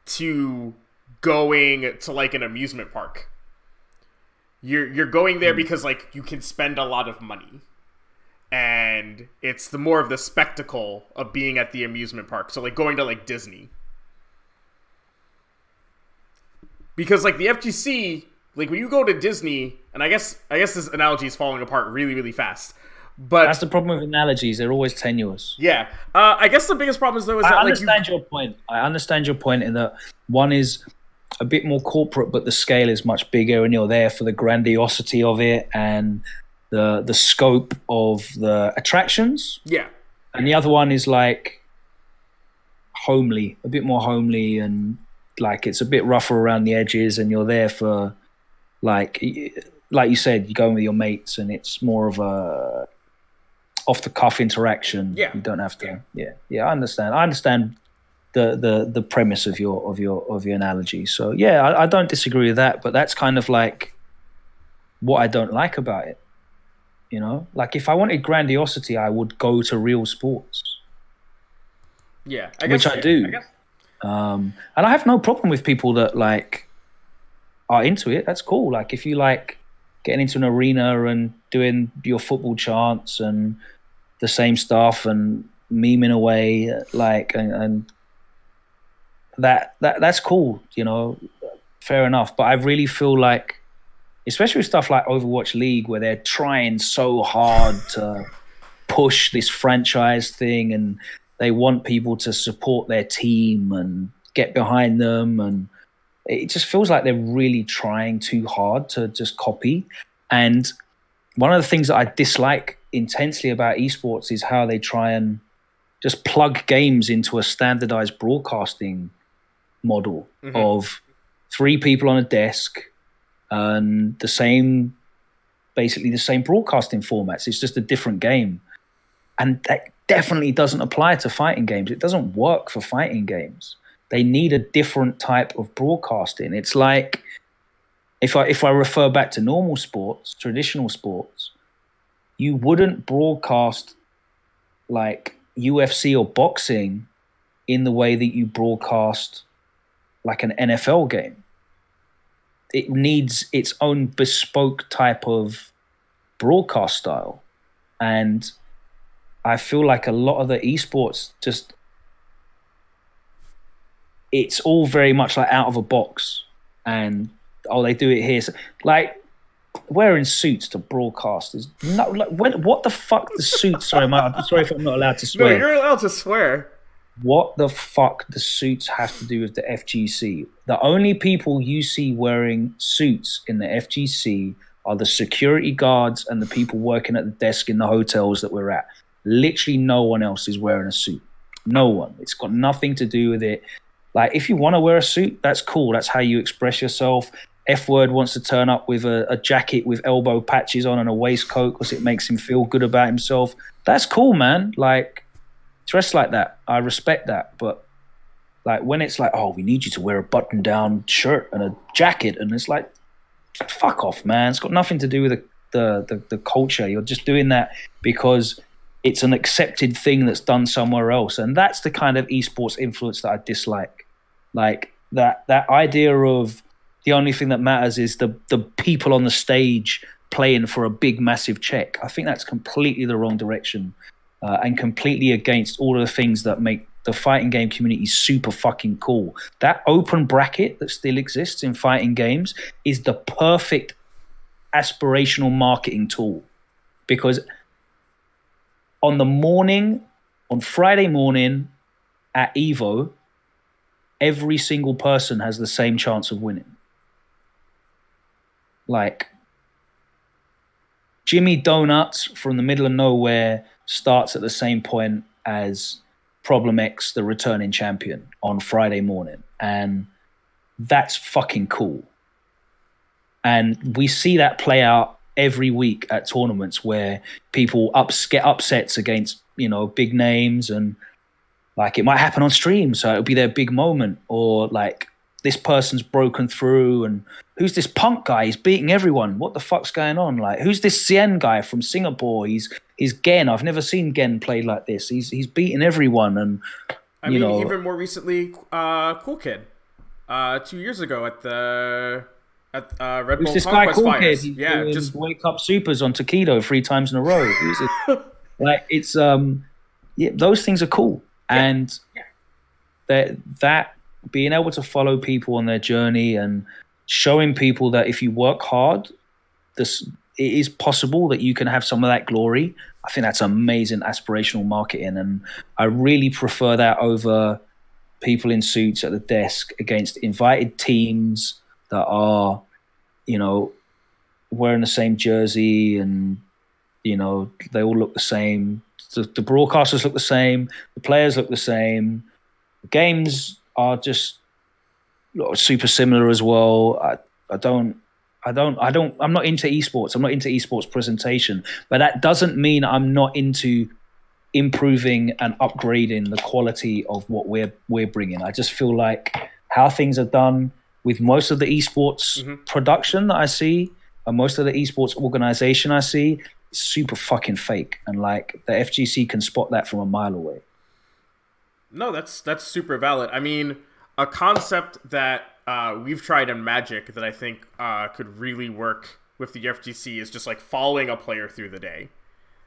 [SPEAKER 3] to going to like an amusement park. You're going there because like you can spend a lot of money, and it's the more of the spectacle of being at the amusement park. So like going to like Disney, because like the FGC, like when you go to Disney, and I guess this analogy is falling apart really really fast. But
[SPEAKER 4] that's the problem with analogies; they're always tenuous.
[SPEAKER 3] Yeah, I guess the biggest problem is though is that
[SPEAKER 4] I understand your point. I understand your point in that one is a bit more corporate, but the scale is much bigger, and you're there for the grandiosity of it and the scope of the attractions.
[SPEAKER 3] Yeah,
[SPEAKER 4] and the other one is like homely, a bit more homely, and like it's a bit rougher around the edges, and you're there for like you said, you go in with your mates, and it's more of a off the cuff interaction.
[SPEAKER 3] Yeah,
[SPEAKER 4] you don't have to. Yeah. I understand the premise of your analogy. So yeah, I don't disagree with that, but that's kind of like what I don't like about it. You know, like if I wanted grandiosity, I would go to real sports.
[SPEAKER 3] Yeah,
[SPEAKER 4] which I do. And I have no problem with people that like are into it. That's cool. Like if you like getting into an arena and doing your football chants and the same stuff and memeing away, like and that's cool, you know, fair enough. But I really feel like, especially with stuff like Overwatch League, where they're trying so hard to push this franchise thing and they want people to support their team and get behind them, and it just feels like they're really trying too hard to just copy. And one of the things that I dislike intensely about esports is how they try and just plug games into a standardized broadcasting model of 3 people on a desk and basically the same broadcasting formats. It's just a different game. And that definitely doesn't apply to fighting games. It doesn't work for fighting games. They need a different type of broadcasting. It's like, if I refer back to normal sports, traditional sports, you wouldn't broadcast like UFC or boxing in the way that you broadcast like an NFL game. It needs its own bespoke type of broadcast style. And I feel like a lot of the esports just, it's all very much like out of a box, and they do it here. So, like wearing suits to broadcast is not like what the fuck the suits. Sorry, I'm sorry if I'm not allowed to swear.
[SPEAKER 3] No, you're allowed to swear.
[SPEAKER 4] What the fuck the suits have to do with the FGC? The only people you see wearing suits in the FGC are the security guards and the people working at the desk in the hotels that we're at. Literally no one else is wearing a suit. No one. It's got nothing to do with it. Like, if you want to wear a suit, that's cool. That's how you express yourself. F-Word wants to turn up with a jacket with elbow patches on and a waistcoat because it makes him feel good about himself. That's cool, man. Like, dress like that. I respect that. But like, when it's like, oh, we need you to wear a button-down shirt and a jacket, and it's like, fuck off, man. It's got nothing to do with the culture. You're just doing that because it's an accepted thing that's done somewhere else. And that's the kind of esports influence that I dislike. Like, that idea of the only thing that matters is the people on the stage playing for a big, massive check. I think that's completely the wrong direction, and completely against all of the things that make the fighting game community super fucking cool. That open bracket that still exists in fighting games is the perfect aspirational marketing tool, because on Friday morning at Evo, every single person has the same chance of winning. Like, Jimmy Donuts from the middle of nowhere starts at the same point as Problem X, the returning champion, on Friday morning. And that's fucking cool. And we see that play out every week at tournaments where people get upsets against, big names, and like, it might happen on stream, so it'll be their big moment. Or like, this person's broken through, and who's this Punk guy? He's beating everyone. What the fuck's going on? Like, who's this Cien guy from Singapore? He's Gen. I've never seen Gen play like this. He's beating everyone. And
[SPEAKER 3] I mean, even more recently, Cool Kid, 2 years ago at Red Bull
[SPEAKER 4] this guy
[SPEAKER 3] Conquest
[SPEAKER 4] Cool
[SPEAKER 3] Finals.
[SPEAKER 4] Kid?
[SPEAKER 3] Yeah,
[SPEAKER 4] just wake up supers on Taquido 3 times in a row. Like, it's those things are cool. Yeah. And that being able to follow people on their journey and showing people that if you work hard, it is possible that you can have some of that glory. I think that's amazing aspirational marketing, and I really prefer that over people in suits at the desk against invited teams that are, wearing the same jersey, and they all look the same. The broadcasters look the same. The players look the same. The games are just super similar as well. I'm not into esports. I'm not into esports presentation, but that doesn't mean I'm not into improving and upgrading the quality of what we're bringing. I just feel like how things are done with most of the esports production that I see, and most of the esports organization I see, is super fucking fake. And like, the FGC can spot that from a mile away.
[SPEAKER 3] No, that's super valid. I mean, a concept that we've tried in Magic that I think could really work with the FGC is just like following a player through the day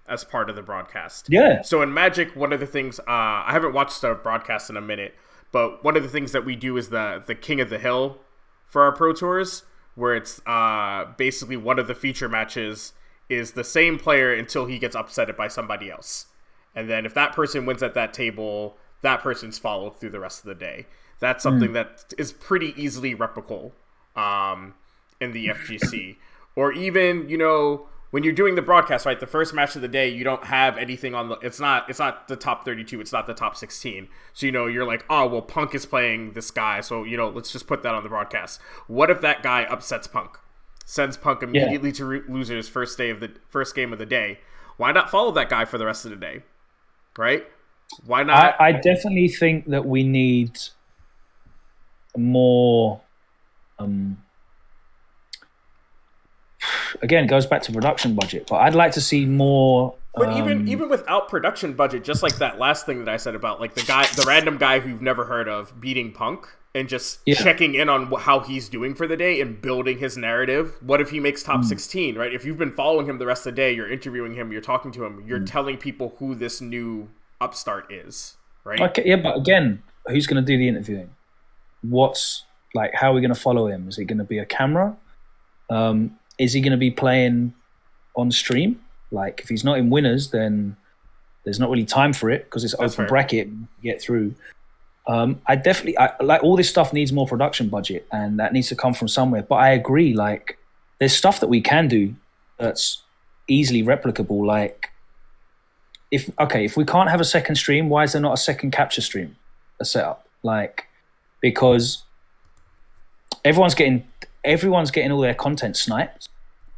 [SPEAKER 3] as part of the broadcast.
[SPEAKER 4] Yeah.
[SPEAKER 3] So in Magic, one of the things, I haven't watched a broadcast in a minute, but one of the things that we do is the King of the Hill for our Pro Tours, where it's basically one of the feature matches is the same player until he gets upset by somebody else. And then if that person wins at that table, that person's followed through the rest of the day. That's something that is pretty easily replicable in the FGC. Or even, when you're doing the broadcast, right, the first match of the day, you don't have anything on it's not the top 32, it's not the top 16. So, you're like, oh, well, Punk is playing this guy, so, let's just put that on the broadcast. What if that guy upsets Punk? Sends Punk immediately to losers first game of the day. Why not follow that guy for the rest of the day? Right? Why not?
[SPEAKER 4] I definitely think that we need more. Again, it goes back to production budget, but I'd like to see more.
[SPEAKER 3] But even without production budget, just like that last thing that I said about like the random guy who you've never heard of beating Punk and just checking in on how he's doing for the day and building his narrative. What if he makes top 16, right? If you've been following him the rest of the day, you're interviewing him, you're talking to him, you're telling people who this new upstart is, right?
[SPEAKER 4] Okay, yeah, but again, who's going to do the interviewing? How are we going to follow him? Is it going to be a camera? Is he going to be playing on stream? Like, if he's not in winners, then there's not really time for it because it's open bracket to get through. I like all this stuff needs more production budget, and that needs to come from somewhere. But I agree, like, there's stuff that we can do that's easily replicable. Like, if we can't have a second stream, why is there not a second capture stream, a setup? Like, because everyone's getting all their content sniped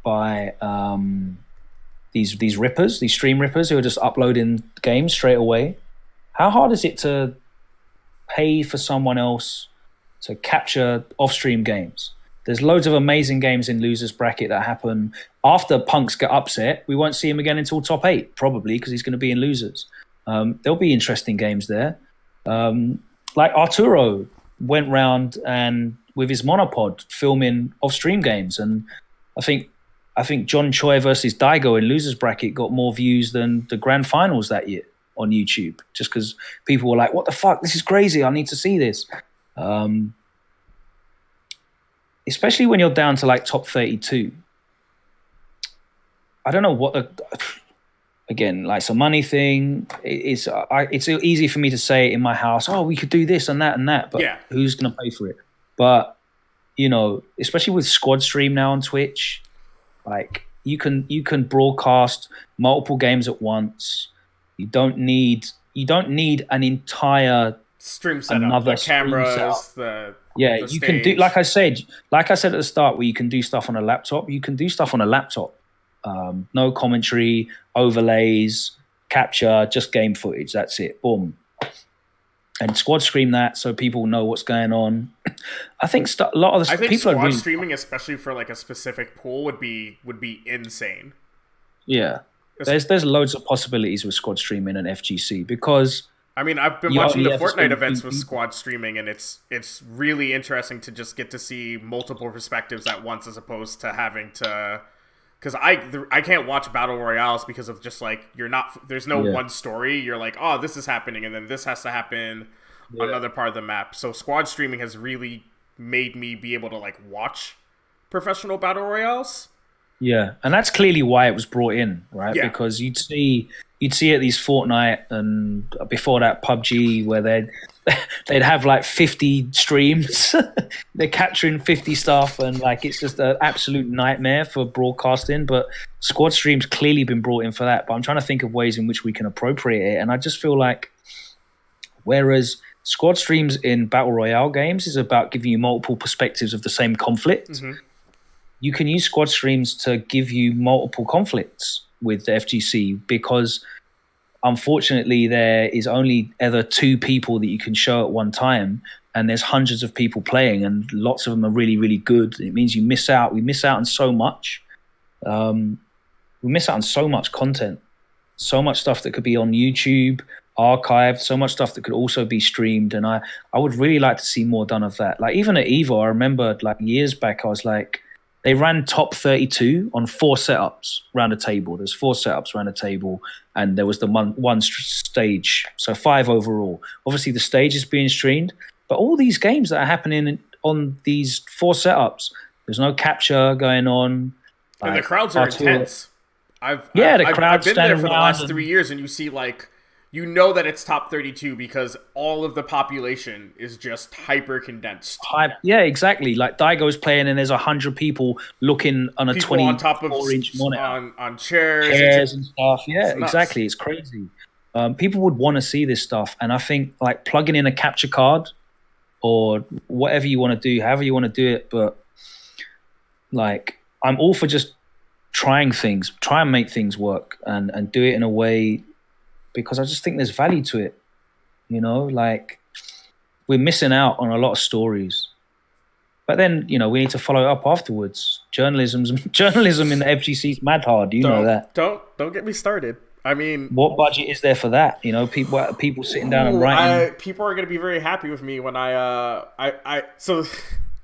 [SPEAKER 4] by these rippers, these stream rippers who are just uploading games straight away. How hard is it to pay for someone else to capture off-stream games? There's loads of amazing games in losers bracket that happen after punks get upset. We won't see him again until top 8, probably, because he's going to be in losers. There'll be interesting games there. Like Arturo went round and with his monopod filming off-stream games, and I think John Choi versus Daigo in losers bracket got more views than the grand finals that year on YouTube, just because people were like, "What the fuck? This is crazy! I need to see this." Especially when you're down to like top 32. I don't know what again, like it's a money thing. It's easy for me to say in my house, "Oh, we could do this and that," but who's going to pay for it? But you know, especially with Squad Stream now on Twitch, like you can broadcast multiple games at once. You don't need an entire
[SPEAKER 3] stream setup, the cameras, the
[SPEAKER 4] you can do, like I said at the start, where you can do stuff on a laptop. You can do stuff on a laptop. No commentary, overlays, capture, just game footage. That's it. Boom. And squad stream that so people know what's going on. I think a lot of the people
[SPEAKER 3] squad streaming, especially for like a specific pool, would be insane.
[SPEAKER 4] Yeah, there's loads of possibilities with squad streaming and FGC, because
[SPEAKER 3] I mean, I've been watching the Fortnite events with squad streaming, and it's really interesting to just get to see multiple perspectives at once, as opposed to having to. Because I can't watch battle royales because of just like there's no one story. You're like, oh, this is happening, and then this has to happen on another part of the map. So squad streaming has really made me be able to like watch professional battle royales.
[SPEAKER 4] Yeah, and that's clearly why it was brought in, right? Yeah. Because you'd see at these Fortnite and before that PUBG where they'd have like 50 streams. They're capturing 50 stuff, and like it's just an absolute nightmare for broadcasting. But squad stream's clearly been brought in for that. But I'm trying to think of ways in which we can appropriate it, and I just feel like whereas squad streams in battle royale games is about giving you multiple perspectives of the same conflict. Mm-hmm. You can use squad streams to give you multiple conflicts with the FGC, because unfortunately there is only ever 2 people that you can show at one time, and there's hundreds of people playing, and lots of them are really, really good. It means you miss out. We miss out on so much. We miss out on so much content, so much stuff that could be on YouTube, archived, so much stuff that could also be streamed. And I would really like to see more done of that. Like even at Evo, I remember like years back, I was like, they ran top 32 on 4 setups around a table. There's 4 setups around a table, and there was the one stage, so 5 overall. Obviously, the stage is being streamed, but all these games that are happening on these 4 setups, there's no capture going on.
[SPEAKER 3] And the crowds are intense. I've been there for the last 3 years, and you see like, you know that it's top 32 because all of the population is just hyper condensed.
[SPEAKER 4] Yeah, exactly. Like Daigo's playing, and there's 100 people looking on a 24-inch monitor
[SPEAKER 3] on chairs
[SPEAKER 4] and stuff. Yeah, exactly. It's crazy. People would want to see this stuff, and I think like plugging in a capture card or whatever you want to do, however you want to do it, but like I'm all for just trying things, try and make things work, and do it in a way. Because I just think there's value to it, you know, like we're missing out on a lot of stories. But then, you know, we need to follow up afterwards. Journalism in the FGC is mad hard. You know that.
[SPEAKER 3] Don't get me started. I mean,
[SPEAKER 4] what budget is there for that? You know, people sitting down and writing.
[SPEAKER 3] People are going to be very happy with me when so,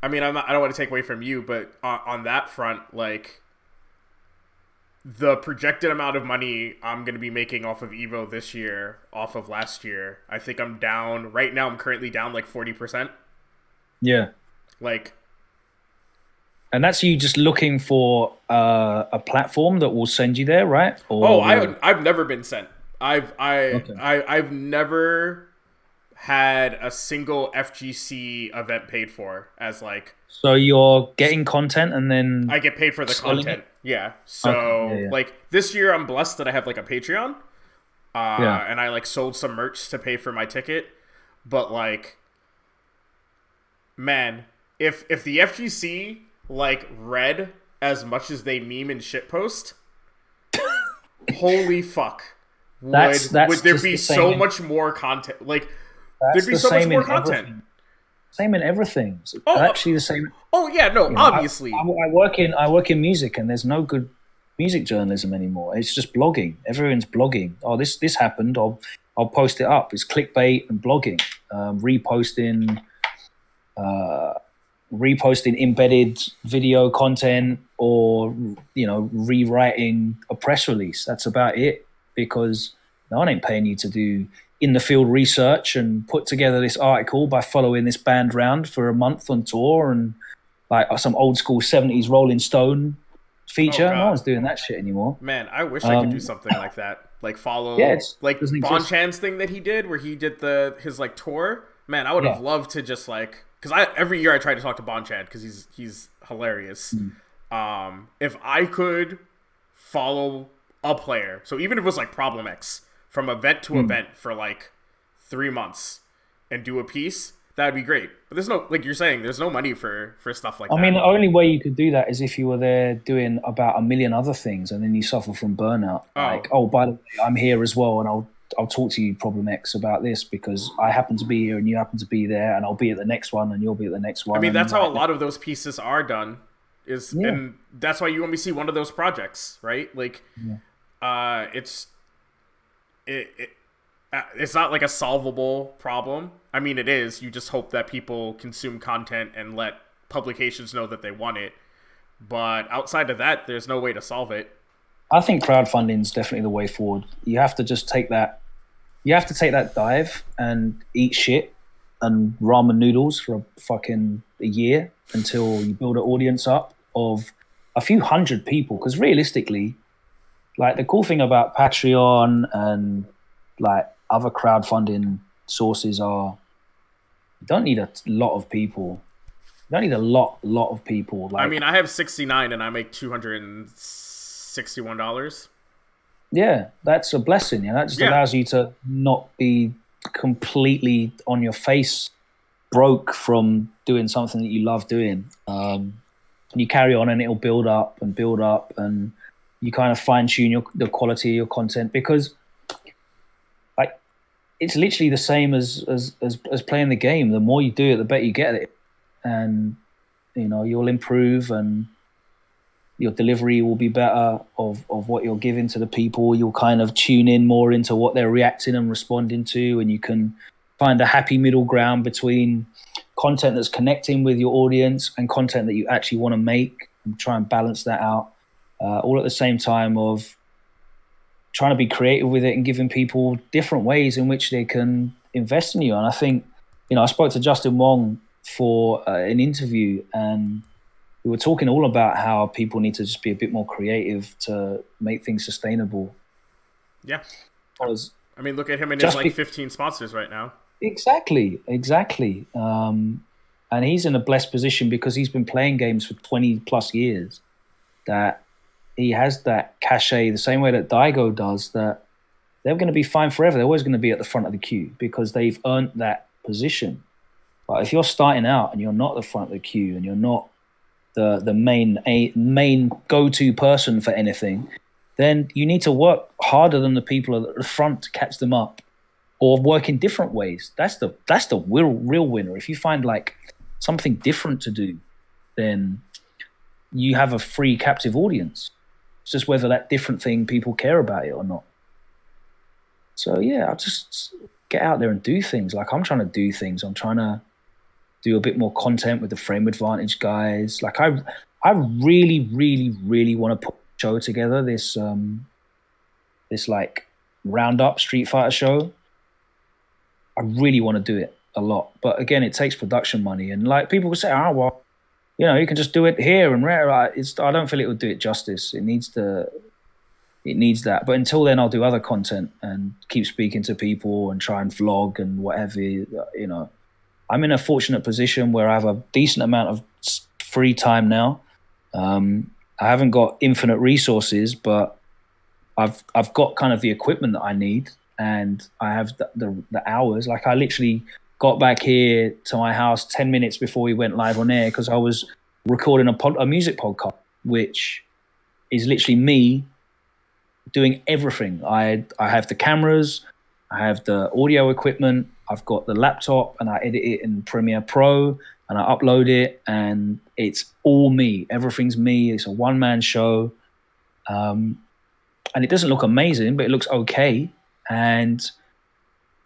[SPEAKER 3] I mean, I don't want to take away from you, but on that front, like, the projected amount of money I'm going to be making off of Evo this year, off of last year, I think I'm down. Right now, I'm currently down like 40%.
[SPEAKER 4] Yeah.
[SPEAKER 3] Like.
[SPEAKER 4] And that's you just looking for a platform that will send you there, right? Or
[SPEAKER 3] I've never been sent. I've never had a single FGC event paid for as like.
[SPEAKER 4] So you're getting content and then
[SPEAKER 3] I get paid for the
[SPEAKER 4] selling
[SPEAKER 3] content.
[SPEAKER 4] it?
[SPEAKER 3] Yeah. So
[SPEAKER 4] Okay, yeah.
[SPEAKER 3] like this year, I'm blessed that I have like a Patreon.
[SPEAKER 4] Yeah.
[SPEAKER 3] And I like sold some merch to pay for my ticket. But like, man, if the FGC like read as much as they meme and shitpost, holy fuck. Would there be so much more content? Like, there'd be so much more content.
[SPEAKER 4] Same in everything. It's
[SPEAKER 3] Oh,
[SPEAKER 4] actually the same.
[SPEAKER 3] Oh yeah, no,
[SPEAKER 4] You know,
[SPEAKER 3] obviously.
[SPEAKER 4] I work in music, and there's no good music journalism anymore. It's just blogging. Everyone's blogging. Oh, this happened. I'll post it up. It's clickbait and blogging, reposting embedded video content, or rewriting a press release. That's about it, because no one ain't paying you to do in the field research and put together this article by following this band round for a month on tour and like some old school 70s Rolling Stone feature.
[SPEAKER 3] Oh,
[SPEAKER 4] no one's doing that shit anymore.
[SPEAKER 3] Man, I wish I could do something like that. Like follow like Bonchan's thing that he did where he did his like tour. Man, I would have loved to just like, because every year I try to talk to Bonchan because he's hilarious. If I could follow a player, so even if it was like Problem X, from event to event for like 3 months and do a piece, that'd be great. But there's no, like you're saying, there's no money for stuff like that.
[SPEAKER 4] I mean, the only way you could do that is if you were there doing about a million other things and then you suffer from burnout. Like, by the way, I'm here as well, and I'll talk to you, Problem X, about this because I happen to be here and you happen to be there, and I'll be at the next one and you'll be at the next one.
[SPEAKER 3] I mean, that's how a lot of those pieces are done. And that's why you only see one of those projects, right? Like, it's not like a solvable problem. I mean, it is. You just hope that people consume content and let publications know that they want it. But outside of that, there's no way to solve it.
[SPEAKER 4] I think crowdfunding is definitely the way forward. You have to just take that. You have to take that dive and eat shit and ramen noodles for a year until you build an audience up of a few hundred people. Because realistically, like the cool thing about Patreon and like other crowdfunding sources are, you don't need a lot of people. You don't need a lot of people. Like,
[SPEAKER 3] I mean, I have 69 and I make $261.
[SPEAKER 4] Yeah, that's a blessing. Yeah, that just allows you to not be completely on your face, broke from doing something that you love doing. And you carry on, and it'll build up, and you kind of fine tune the quality of your content, because like it's literally the same as playing the game. The more you do it, the better you get at it, and you'll improve, and your delivery will be better of what you're giving to the people. You'll kind of tune in more into what they're reacting and responding to, and you can find a happy middle ground between content that's connecting with your audience and content that you actually want to make, and try and balance that out, all at the same time of trying to be creative with it and giving people different ways in which they can invest in you. And I think, I spoke to Justin Wong for an interview, and we were talking all about how people need to just be a bit more creative to make things sustainable.
[SPEAKER 3] Yeah.
[SPEAKER 4] Because,
[SPEAKER 3] I mean, look at him and his 15 sponsors right now.
[SPEAKER 4] Exactly. And he's in a blessed position because he's been playing games for 20 plus years, that he has that cachet the same way that Daigo does, that they're going to be fine forever. They're always going to be at the front of the queue because they've earned that position. But if you're starting out and you're not the front of the queue and you're not the main go-to person for anything, then you need to work harder than the people at the front to catch them up, or work in different ways. That's the real winner. If you find like something different to do, then you have a free captive audience. It's just whether that different thing people care about it or not. So yeah, I'll just get out there and do things. Like I'm trying to do things. I'm trying to do a bit more content with the Frame Advantage guys. Like I really, really, really want to put a show together. This like roundup Street Fighter show. I really want to do it a lot, but again, it takes production money. And like people will say, "Oh well, you can just do it here and rare." I don't feel it would do it justice. It needs to It needs that. But until then, I'll do other content and keep speaking to people and try and vlog and whatever, you know. I'm in a fortunate position where I have a decent amount of free time now. I haven't got infinite resources, but I've got kind of the equipment that I need, and I have the hours. Like, I literally got back here to my house 10 minutes before we went live on air because I was recording a music podcast, which is literally me doing everything. I have the cameras, I have the audio equipment, I've got the laptop, and I edit it in Premiere Pro, and I upload it, and it's all me. Everything's me. It's a one-man show. And it doesn't look amazing, but it looks okay. And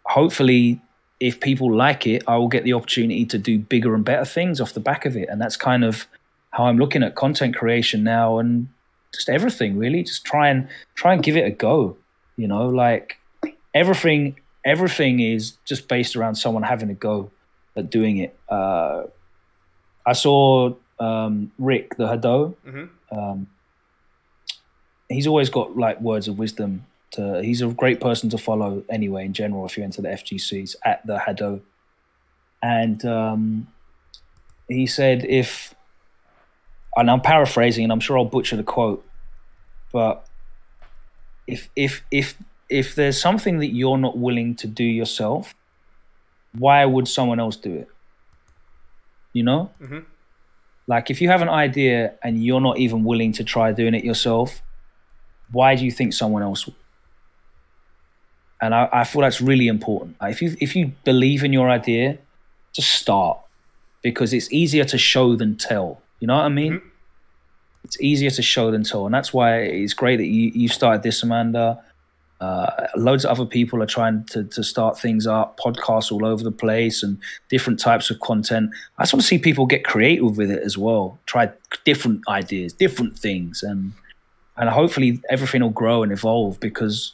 [SPEAKER 4] hopefully, if people like it, I will get the opportunity to do bigger and better things off the back of it. And that's kind of how I'm looking at content creation now, and just everything, really. Just try and give it a go. You know, like everything is just based around someone having a go at doing it. I saw Rick the Hado.
[SPEAKER 3] Mm-hmm.
[SPEAKER 4] He's always got like words of wisdom. He's a great person to follow anyway, in general, if you're into the FGCs, at the Hado. And he said, and I'm paraphrasing, and I'm sure I'll butcher the quote, but if there's something that you're not willing to do yourself, why would someone else do it? You know?
[SPEAKER 3] Mm-hmm.
[SPEAKER 4] Like, if you have an idea and you're not even willing to try doing it yourself, why do you think someone else will? And I feel that's really important. If you believe in your idea, just start, because it's easier to show than tell. You know what I mean? Mm-hmm. It's easier to show than tell, and that's why it's great that you started this, Amanda. Loads of other people are trying to start things up, podcasts all over the place, and different types of content. I just want to see people get creative with it as well. Try different ideas, different things, and hopefully everything will grow and evolve, because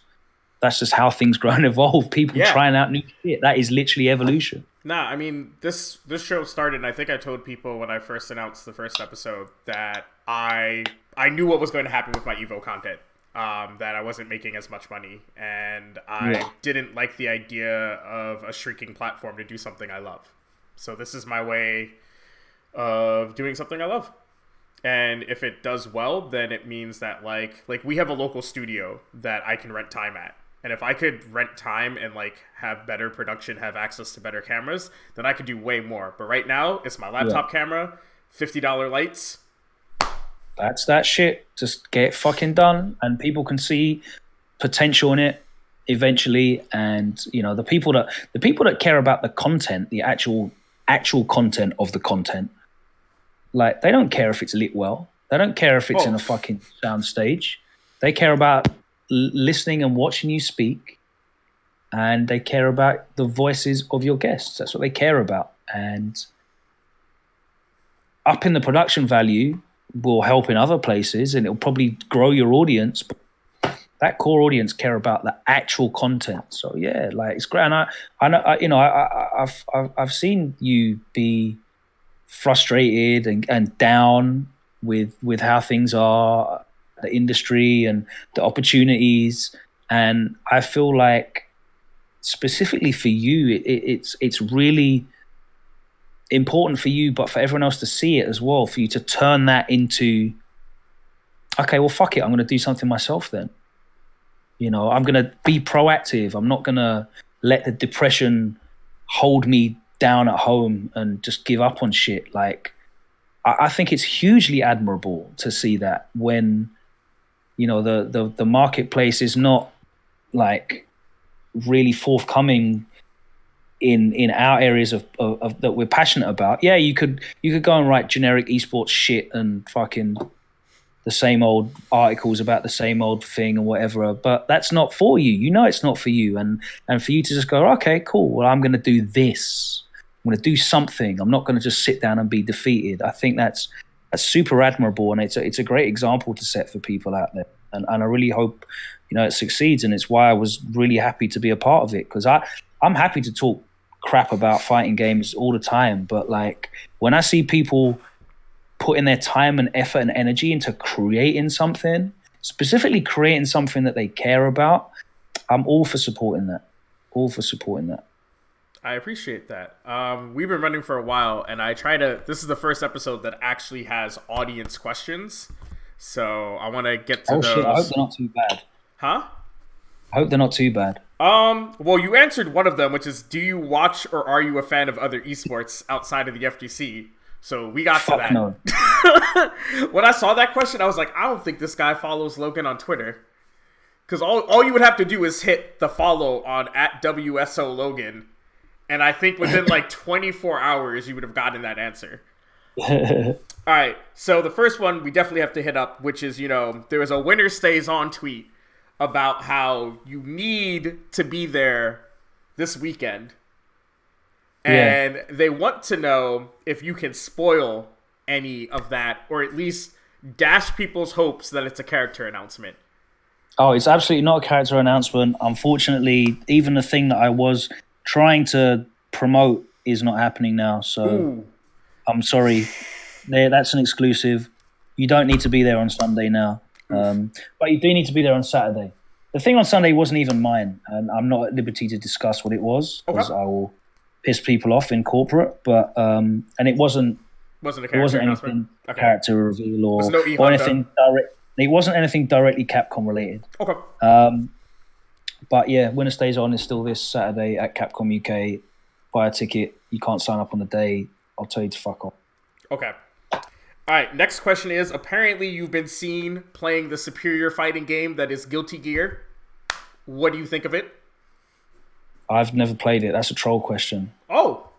[SPEAKER 4] that's just how things grow and evolve. People trying out new shit. That is literally evolution.
[SPEAKER 3] Nah, I mean, this show started, and I think I told people when I first announced the first episode that I knew what was going to happen with my Evo content. That I wasn't making as much money, and I didn't like the idea of a shrinking platform to do something I love. So this is my way of doing something I love. And if it does well, then it means that like we have a local studio that I can rent time at. And if I could rent time and like have better production, have access to better cameras, then I could do way more. But right now, it's my laptop camera, $50 lights.
[SPEAKER 4] That's that shit. Just get it fucking done, and people can see potential in it eventually. And you know, the people that care about the content, the actual content of the content, like, they don't care if it's lit well. They don't care if it's in a fucking sound stage. They care about listening and watching you speak, and they care about the voices of your guests. That's what they care about. And up in the production value will help in other places, and it'll probably grow your audience. But that core audience care about the actual content. So yeah, like, it's great. And I've seen you be frustrated and down with how things are, the industry and the opportunities. And I feel like specifically for you, it's really important for you, but for everyone else to see it as well, for you to turn that into, okay, well, fuck it, I'm going to do something myself then. You know, I'm going to be proactive. I'm not going to let the depression hold me down at home and just give up on shit. Like, I think it's hugely admirable to see that when, you know, the marketplace is not like really forthcoming in our areas of that we're passionate about. Yeah, you could go and write generic esports shit and fucking the same old articles about the same old thing or whatever, but that's not for you. You know, it's not for you. And for you to just go, okay, cool, well, I'm going to do this. I'm going to do something. I'm not going to just sit down and be defeated. I think that's super admirable, and it's a great example to set for people out there. And I really hope, you know, it succeeds. And it's why I was really happy to be a part of it, because I'm happy to talk crap about fighting games all the time, but like, when I see people putting their time and effort and energy into creating something, specifically creating something that they care about, I'm all for supporting that. All for supporting that.
[SPEAKER 3] I appreciate that. We've been running for a while, and this is the first episode that actually has audience questions. So I want to get to those.
[SPEAKER 4] Shit, I hope they're not too bad.
[SPEAKER 3] Huh?
[SPEAKER 4] I hope they're not too bad.
[SPEAKER 3] Well, you answered one of them, which is, do you watch or are you a fan of other esports outside of the FGC? So we got to that.
[SPEAKER 4] No.
[SPEAKER 3] When I saw that question, I was like, I don't think this guy follows Logan on Twitter. Because all you would have to do is hit the follow on @WSO Logan. And I think within like 24 hours, you would have gotten that answer. All right. So the first one we definitely have to hit up, which is, there was a winner stays on tweet about how you need to be there this weekend. And they want to know if you can spoil any of that, or at least dash people's hopes that it's a character announcement.
[SPEAKER 4] Oh, it's absolutely not a character announcement. Unfortunately, even the thing that I was trying to promote is not happening now. So I'm sorry. That's an exclusive. You don't need to be there on Sunday now. But you do need to be there on Saturday. The thing on Sunday wasn't even mine, and I'm not at liberty to discuss what it was, because I will piss people off in corporate. But and it wasn't anything character reveal or anything direct. It wasn't anything directly Capcom related.
[SPEAKER 3] Okay.
[SPEAKER 4] But yeah, winner stays on is still this Saturday at Capcom UK. Buy a ticket. You can't sign up on the day. I'll tell you to fuck off.
[SPEAKER 3] Okay. All right. Next question is: apparently, you've been seen playing the superior fighting game that is Guilty Gear. What do you think of it?
[SPEAKER 4] I've never played it. That's a troll question.
[SPEAKER 3] Oh.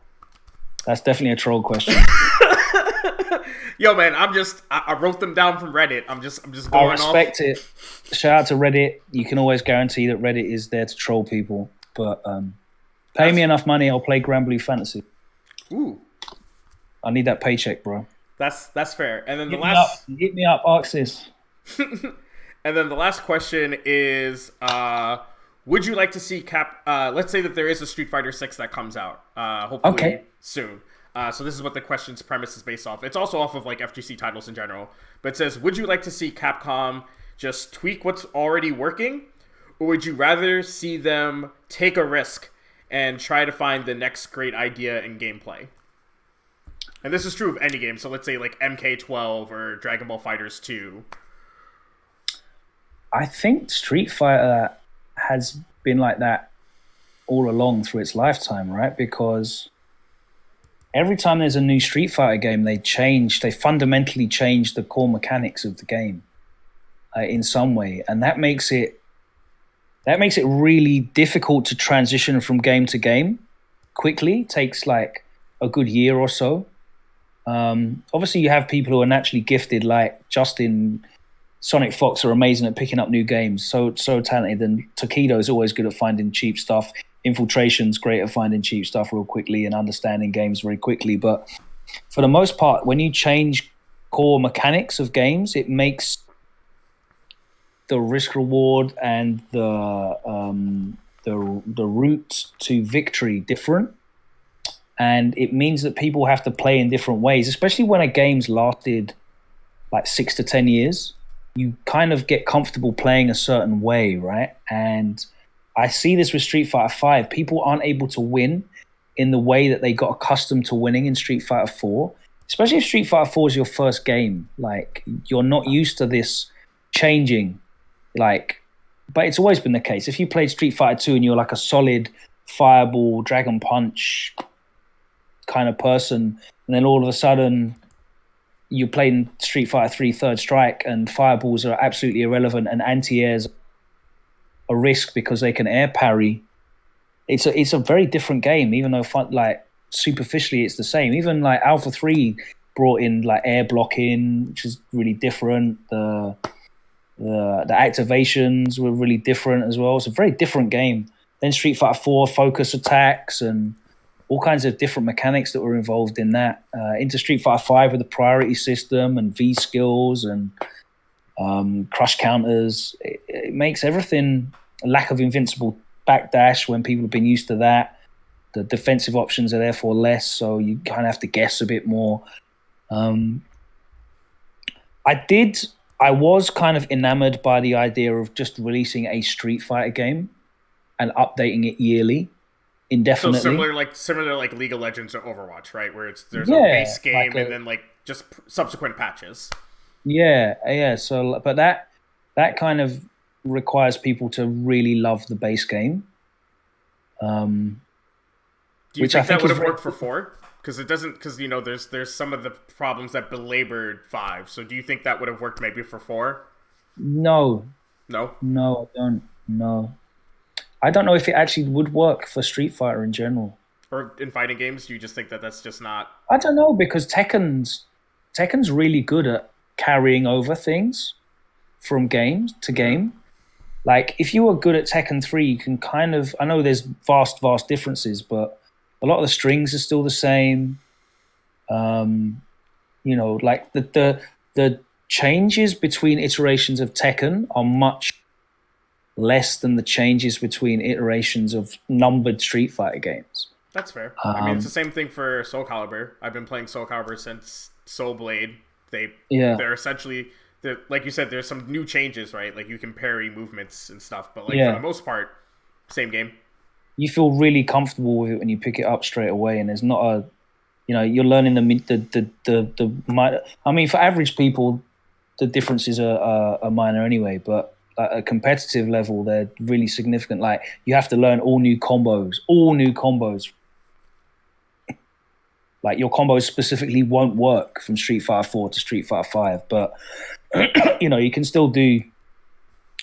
[SPEAKER 4] That's definitely a troll question.
[SPEAKER 3] Yo, man, I wrote them down from Reddit. I'm just going off.
[SPEAKER 4] I respect it. Shout out to Reddit. You can always guarantee that Reddit is there to troll people. But pay me enough money, I'll play Grand Blue Fantasy.
[SPEAKER 3] Ooh.
[SPEAKER 4] I need that paycheck, bro.
[SPEAKER 3] That's fair. And then
[SPEAKER 4] hit me up, Arxis.
[SPEAKER 3] And then the last question is, would you like to see let's say that there is a Street Fighter 6 that comes out, hopefully soon. So this is what the question's premise is based off. It's also off of like FGC titles in general. But it says, would you like to see Capcom just tweak what's already working? Or would you rather see them take a risk and try to find the next great idea in gameplay? And this is true of any game. So let's say like MK12 or Dragon Ball FighterZ 2.
[SPEAKER 4] I think Street Fighter has been like that all along through its lifetime, right? Because every time there's a new Street Fighter game, they fundamentally change the core mechanics of the game in some way. And that makes it really difficult to transition from game to game quickly. It takes like a good year or so. Obviously, you have people who are naturally gifted, like Justin, Sonic Fox, are amazing at picking up new games. So talented. And Takedo is always good at finding cheap stuff. Infiltration's great at finding cheap stuff real quickly and understanding games very quickly. But for the most part, when you change core mechanics of games, it makes the risk reward and the route to victory different. And it means that people have to play in different ways, especially when a game's lasted like 6 to 10 years. You kind of get comfortable playing a certain way, right? And I see this with Street Fighter 5. People aren't able to win in the way that they got accustomed to winning in Street Fighter 4, especially if Street Fighter 4 is your first game. Like, you're not used to this changing, but it's always been the case. If you played Street Fighter 2 and you're like a solid Fireball, Dragon Punch kind of person, and then all of a sudden you're playing Street Fighter 3 Third Strike and fireballs are absolutely irrelevant and anti-airs a risk because they can air parry. It's a very different game, even though superficially it's the same. Even like Alpha 3 brought in like air blocking, which is really different. The activations were really different as well. It's a very different game. Then Street Fighter 4 focus attacks and all kinds of different mechanics that were involved in that. Into Street Fighter 5 with the priority system and V skills and crush counters. It makes everything a lack of invincible backdash when people have been used to that. The defensive options are therefore less, so you kind of have to guess a bit more. I I was kind of enamored by the idea of just releasing a Street Fighter game and updating it yearly,
[SPEAKER 3] So
[SPEAKER 4] indefinitely.
[SPEAKER 3] similar like League of Legends or Overwatch, right? Where there's a
[SPEAKER 4] Yeah,
[SPEAKER 3] base game
[SPEAKER 4] like
[SPEAKER 3] and then like just subsequent patches.
[SPEAKER 4] yeah. So, but that kind of requires people to really love the base game.
[SPEAKER 3] Do you
[SPEAKER 4] Which I
[SPEAKER 3] think that
[SPEAKER 4] think
[SPEAKER 3] would
[SPEAKER 4] is
[SPEAKER 3] have
[SPEAKER 4] very-
[SPEAKER 3] worked for 4? Because it doesn't. Because there's some of the problems that belabored 5. So do you think that would have worked maybe for 4?
[SPEAKER 4] No,
[SPEAKER 3] No.
[SPEAKER 4] no, I don't. No, I don't know if it actually would work for Street Fighter in general.
[SPEAKER 3] Or in fighting games, do you just think that that's just not?
[SPEAKER 4] I don't know because Tekken's really good at carrying over things from game to game. Like if you were good at Tekken 3, you can kind of I know there's vast differences, but a lot of the strings are still the same. Like the changes between iterations of Tekken are much less than the changes between iterations of numbered Street Fighter games.
[SPEAKER 3] That's fair. I mean, it's the same thing for Soul Calibur. I've been playing Soul Calibur since Soul Blade. They're essentially like you said. There's some new changes, right? Like you can parry movements and stuff, but like for the most part, same game.
[SPEAKER 4] You feel really comfortable with it when you pick it up straight away, and there's not a, you're learning I mean, for average people, the differences are minor anyway, but at a competitive level, they're really significant. Like you have to learn all new combos. Like your combos specifically won't work from Street Fighter 4 to Street Fighter 5, but you can still do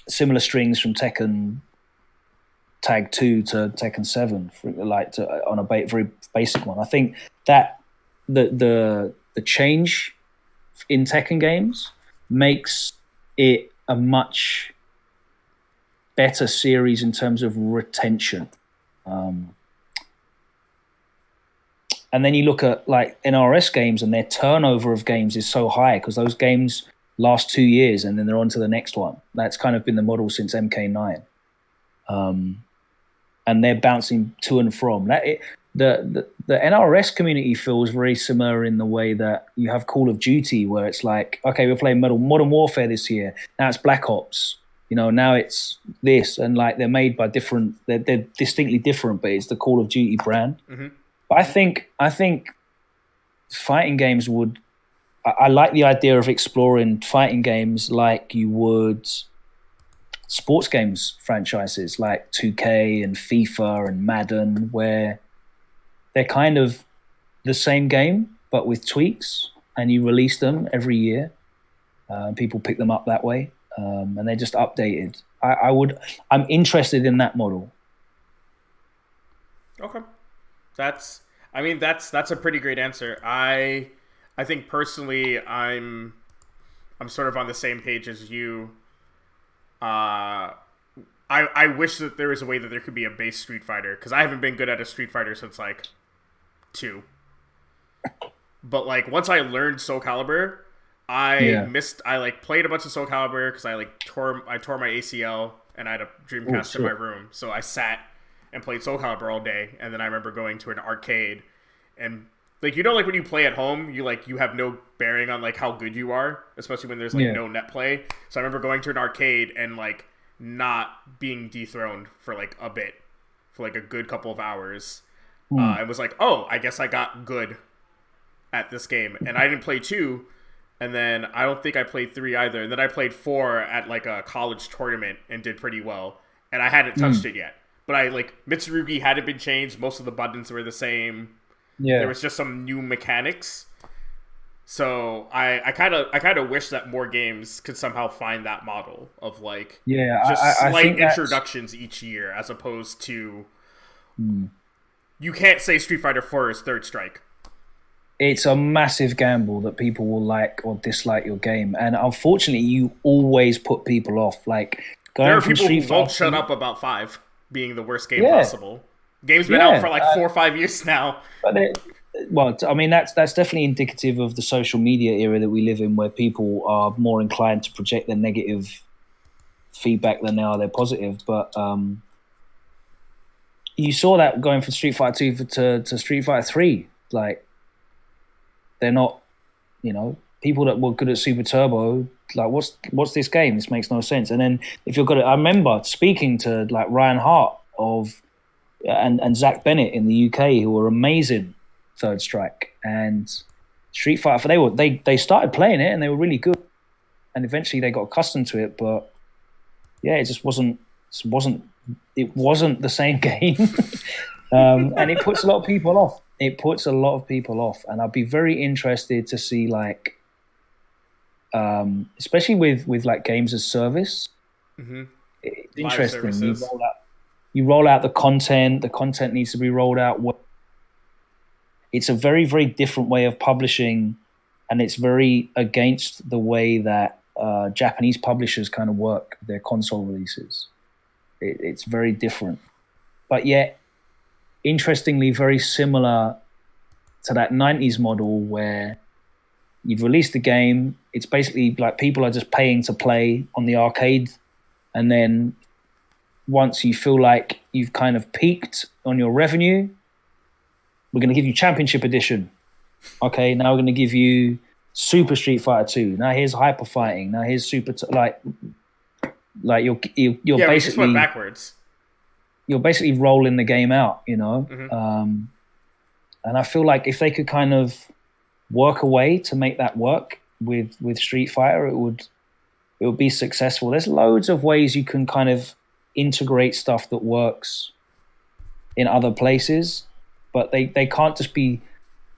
[SPEAKER 4] similar strings from Tekken Tag 2 to Tekken 7 on a very basic one. I think that the change in Tekken games makes it a much better series in terms of retention. And then you look at like NRS games, and their turnover of games is so high because those games last 2 years and then they're on to the next one. That's kind of been the model since MK9. And they're bouncing to and from. The NRS community feels very similar in the way that you have Call of Duty, where it's like, okay, we're playing Modern Warfare this year. Now it's Black Ops. Now it's this, and like they're made by different. They're distinctly different, but it's the Call of Duty brand. Mm-hmm. But I think fighting games would. I like the idea of exploring fighting games like you would sports games franchises like 2K and FIFA and Madden, where they're kind of the same game but with tweaks, and you release them every year. People pick them up that way, and they're just updated. I'm interested in that model.
[SPEAKER 3] Okay, that's a pretty great answer. I think personally, I'm sort of on the same page as you. I wish that there was a way that there could be a base Street Fighter, because I haven't been good at a Street Fighter since like 2. But like once I learned Soul Calibur, I played a bunch of Soul Calibur because I tore my ACL and I had a Dreamcast in my room, so I sat and played Soul Calibur all day. And then I remember going to an arcade, and like like when you play at home, you have no bearing on like how good you are, especially when there's no net play. So I remember going to an arcade and like not being dethroned for like a bit, for like a good couple of hours. It was like, oh, I guess I got good at this game. And I didn't play 2, and then I don't think I played 3 either. And then I played 4 at like a college tournament and did pretty well. And I hadn't touched it yet. But Mitsurugi hadn't been changed. Most of the buttons were the same. Yeah. There was just some new mechanics. So I kind of wish that more games could somehow find that model of slight introductions each year, as opposed to you can't say Street Fighter 4 is Third Strike.
[SPEAKER 4] It's a massive gamble that people will like or dislike your game, and unfortunately, you always put people off. Like
[SPEAKER 3] there are people who won't shut up about 5 being the worst game possible. Game's been out for like 4 or 5 years now.
[SPEAKER 4] But I mean, that's definitely indicative of the social media era that we live in, where people are more inclined to project their negative feedback than they are their positive. But you saw that going from Street Fighter 2 to Street Fighter 3. Like, they're not, people that were good at Super Turbo, like what's this game? This makes no sense. And then if you're I remember speaking to like Ryan Hart and Zach Bennett in the UK, who were amazing Third Strike and Street Fighter. They started playing it and they were really good, and eventually they got accustomed to it. But yeah, it just wasn't the same game, and it puts a lot of people off. And I'd be very interested to see like, especially with like games as service.
[SPEAKER 3] Mm-hmm.
[SPEAKER 4] It's interesting. You roll out the content. The content needs to be rolled out. It's a very, very different way of publishing, and it's very against the way that Japanese publishers kind of work their console releases. It's very different, but yet, interestingly, very similar to that 90s model where you've released the game. It's basically like people are just paying to play on the arcade, and then once you feel like you've kind of peaked on your revenue, we're going to give you Championship Edition. Okay, now we're going to give you Super Street Fighter 2. Now here's Hyper Fighting. Now here's Super... like you're
[SPEAKER 3] basically... we just went backwards.
[SPEAKER 4] You're basically rolling the game out, you know?
[SPEAKER 3] Mm-hmm.
[SPEAKER 4] And I feel like if they could kind of work a way to make that work with Street Fighter, it would be successful. There's loads of ways you can kind of integrate stuff that works in other places, but they can't just be...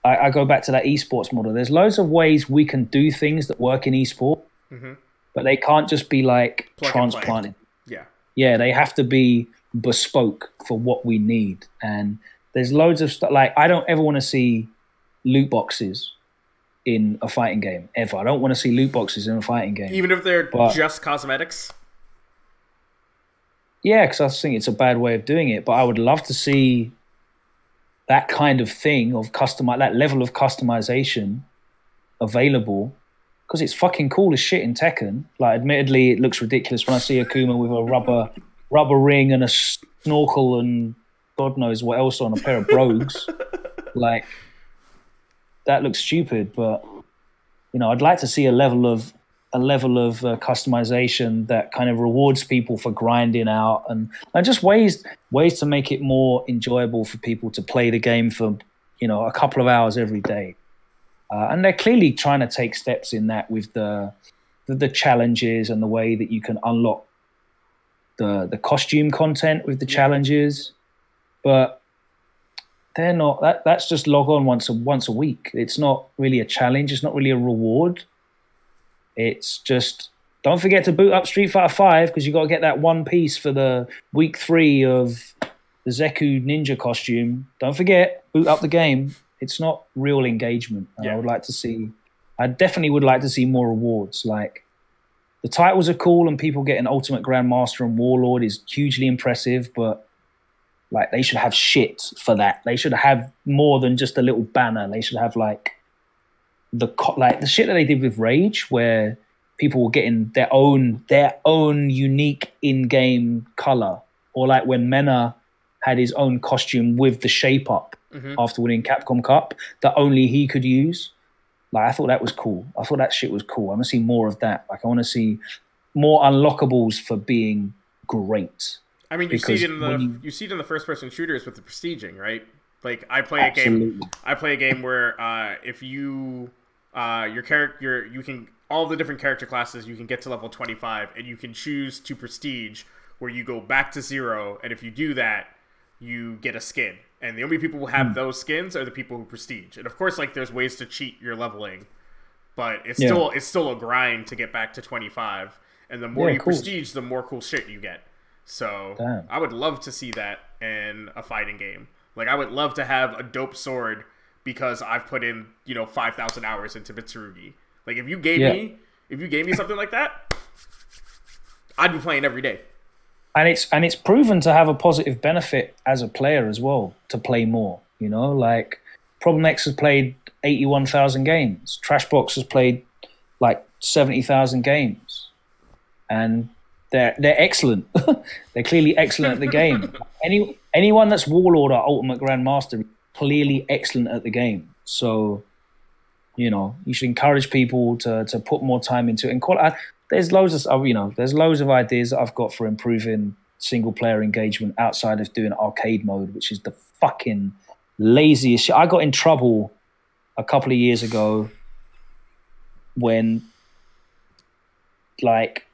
[SPEAKER 4] I go back to that esports model. There's loads of ways we can do things that work in esport,
[SPEAKER 3] mm-hmm.
[SPEAKER 4] but they can't just be like
[SPEAKER 3] plug
[SPEAKER 4] transplanted.
[SPEAKER 3] Yeah,
[SPEAKER 4] they have to be bespoke for what we need. And there's loads of stuff. Like, I don't ever want to see loot boxes in a fighting game, ever. I don't want to see loot boxes in a fighting game.
[SPEAKER 3] Even if they're just cosmetics?
[SPEAKER 4] Yeah, because I think it's a bad way of doing it. But I would love to see that kind of thing of that level of customization available, because it's fucking cool as shit in Tekken. Like, admittedly, it looks ridiculous when I see Akuma with a rubber ring and a snorkel and God knows what else on a pair of brogues. Like, that looks stupid, but you know, I'd like to see a level of customization that kind of rewards people for grinding out and just ways to make it more enjoyable for people to play the game for, you know, a couple of hours every day. And they're clearly trying to take steps in that with the challenges and the way that you can unlock the costume content with the challenges, but they're not. That's just log on once a week. It's not really a challenge. It's not really a reward. It's just, don't forget to boot up Street Fighter 5 because you got to get that one piece for the week 3 of the Zeku ninja costume. Don't forget, boot up the game. It's not real engagement. Yeah. I definitely would like to see more rewards. Like, the titles are cool and people getting Ultimate Grandmaster and Warlord is hugely impressive, but like, they should have shit for that. They should have more than just a little banner. They should have like the shit that they did with Rage, where people were getting their own unique in-game color, or like when Mena had his own costume with the shape up after winning Capcom Cup that only he could use. Like, I thought that was cool. I thought that shit was cool. I want to see more of that. Like, I want to see more unlockables for being great.
[SPEAKER 3] I mean, you see it in the first-person shooters with the prestiging, right? Like, I play a game where if you your character, you can, all the different character classes, you can get to level 25, and you can choose to prestige, where you go back to 0, and if you do that, you get a skin. And the only people who have those skins are the people who prestige. And of course, like, there's ways to cheat your leveling, but it's still a grind to get back to 25. And the more you prestige, the more cool shit you get. So I would love to see that in a fighting game. Like, I would love to have a dope sword because I've put in, 5,000 hours into Mitsurugi. Like, if you gave me something like that, I'd be playing every day.
[SPEAKER 4] And it's proven to have a positive benefit as a player as well, to play more. Like, Problem X has played 81,000 games. Trashbox has played like 70,000 games, and they're excellent. They're clearly excellent at the game. Anyone that's Warlord or Ultimate Grandmaster is clearly excellent at the game. So You should encourage people to put more time into it. And there's loads of ideas that I've got for improving single player engagement outside of doing arcade mode, which is the fucking laziest shit. I got in trouble a couple of years ago when like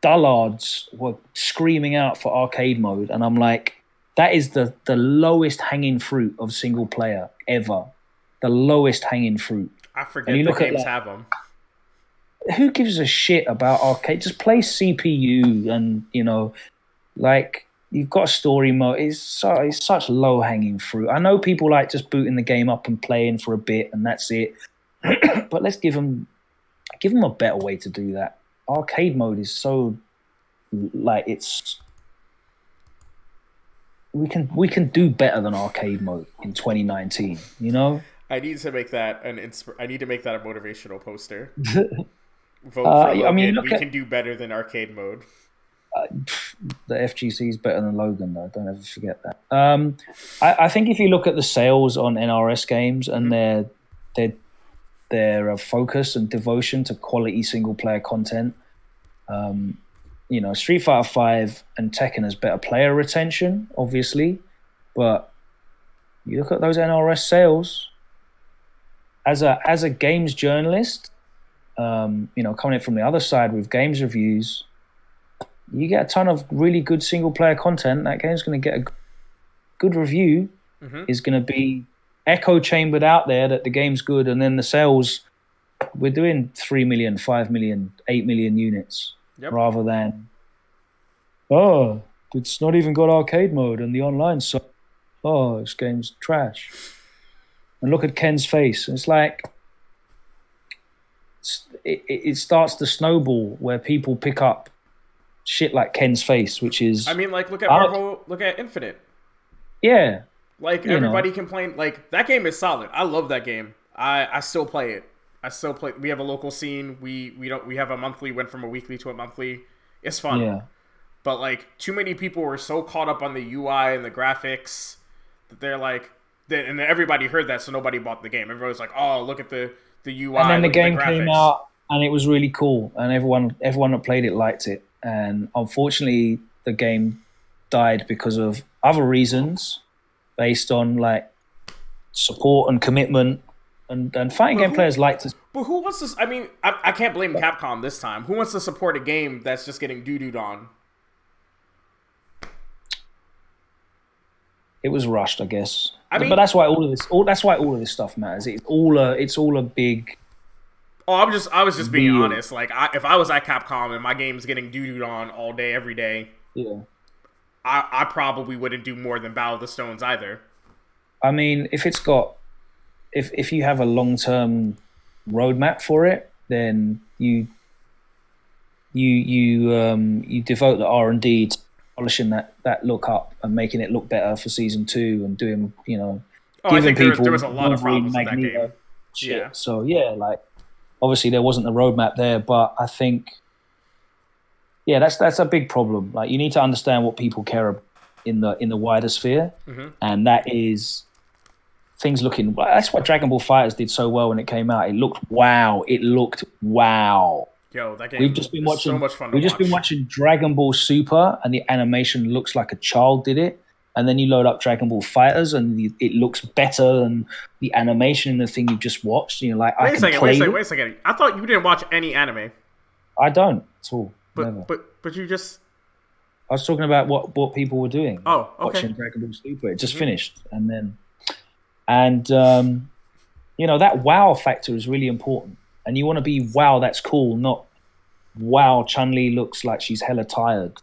[SPEAKER 4] dullards were screaming out for arcade mode, and I'm like, that is the lowest hanging fruit of single player ever. The lowest hanging fruit.
[SPEAKER 3] I forget the games have them.
[SPEAKER 4] Who gives a shit about arcade? Just play CPU, and you've got a story mode. It's such low hanging fruit. I know people like just booting the game up and playing for a bit, and that's it. But let's give them a better way to do that. Arcade mode is so it's. We can do better than arcade mode in 2019.
[SPEAKER 3] I need to make that a motivational poster. Vote for Logan. We can do better than arcade mode.
[SPEAKER 4] The FGC is better than Logan, though. Don't ever forget that. I think if you look at the sales on NRS games and their focus and devotion to quality single player content, Street Fighter V and Tekken has better player retention, obviously, but you look at those NRS sales. As a games journalist, coming in from the other side with games reviews, you get a ton of really good single player content. That game's going to get a good review. Is going to be echo chambered out there that the game's good, and then the sales, we're doing 3 million, 5 million, 8 million units, rather than it's not even got arcade mode and the online, so this game's trash. And look at Ken's face. It's like it starts to snowball where people pick up shit like Ken's face, which is.
[SPEAKER 3] I mean, look at Marvel. Look at Infinite.
[SPEAKER 4] Yeah.
[SPEAKER 3] Everybody complained. That game is solid. I love that game. I still play it. We have a local scene. We have a monthly. Went from a weekly to a monthly. It's fun.
[SPEAKER 4] Yeah.
[SPEAKER 3] But too many people were so caught up on the UI and the graphics that they're and everybody heard that, so nobody bought the game. Everybody was like, "Oh, look at the UI."
[SPEAKER 4] And then the game came out, and it was really cool, and everyone that played it liked it. And unfortunately, the game died because of other reasons, based on support and commitment. And fighting game players like to.
[SPEAKER 3] But who wants to? I mean, I can't blame Capcom this time. Who wants to support a game that's just getting doo-dooed on?
[SPEAKER 4] It was rushed, I guess. But that's why all of this stuff matters. It's all a big.
[SPEAKER 3] Oh, I was just being honest. If I was at Capcom and my game's getting doo-dooed on all day, every day, I probably wouldn't do more than Battle of the Stones either.
[SPEAKER 4] I mean, if you have a long-term roadmap for it, then you devote the R&D to polishing that look up and making it look better for season 2 and doing
[SPEAKER 3] I think there was a lot of problems with that game.
[SPEAKER 4] Shit. Yeah. So obviously there wasn't the roadmap there, but I think that's a big problem. You need to understand what people care about in the wider sphere, and that is things looking. That's what Dragon Ball FighterZ did so well when it came out. It looked wow.
[SPEAKER 3] Yo, that game
[SPEAKER 4] we've just been watching
[SPEAKER 3] so much fun.
[SPEAKER 4] We've just been watching Dragon Ball Super, and the animation looks like a child did it. And then you load up Dragon Ball FighterZ, and it looks better than the animation in the thing you just watched. And you're like, wait a
[SPEAKER 3] second. I thought you didn't watch any anime.
[SPEAKER 4] I don't at all.
[SPEAKER 3] But you just.
[SPEAKER 4] I was talking about what people were doing.
[SPEAKER 3] Oh, okay.
[SPEAKER 4] Watching Dragon Ball Super. It just finished, and that wow factor is really important. And you want to be wow, that's cool, not wow, Chun-Li looks like she's hella tired,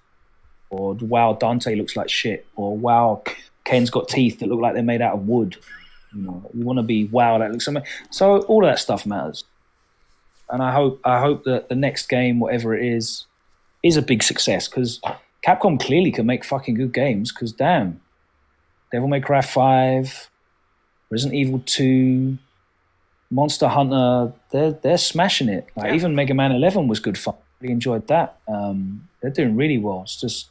[SPEAKER 4] or wow, Dante looks like shit, or wow, Ken's got teeth that look like they're made out of wood. You want to be wow, that looks amazing. So all of that stuff matters. And I hope that the next game, whatever it is a big success, because Capcom clearly can make fucking good games. Because damn, Devil May Cry 5, Resident Evil 2. Monster Hunter, they're smashing it. Even Mega Man 11 was good fun. Really enjoyed that. They're doing really well. It's just